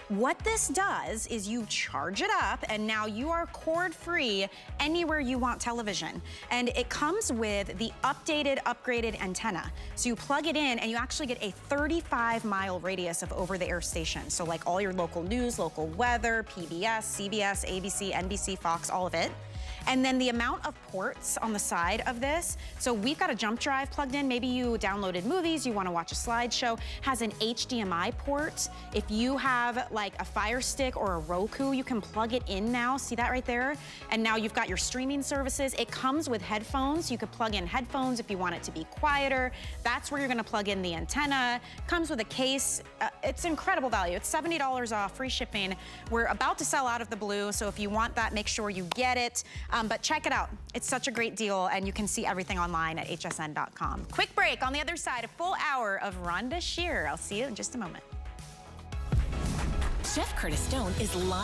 What this does is you charge it up and now you are cord-free anywhere you want television. And it comes with the upgraded antenna. So you plug it in and you actually get a 35-mile radius of over-the-air stations. So like all your local news, local weather, PBS, CBS, ABC, NBC, Fox, all of it. And then the amount of ports on the side of this, so we've got a jump drive plugged in. Maybe you downloaded movies, you wanna watch a slideshow, has an HDMI port. If you have like a Fire Stick or a Roku, you can plug it in now. See that right there? And now you've got your streaming services. It comes with headphones. You could plug in headphones if you want it to be quieter. That's where you're gonna plug in the antenna. Comes with a case. It's incredible value. It's $70 off, free shipping. We're about to sell out of the blue, so if you want that, make sure you get it. But check it out. It's such a great deal, and you can see everything online at hsn.com. Quick break. On the other side, a full hour of Rhonda Shear. I'll see you in just a moment. Chef Curtis Stone is live.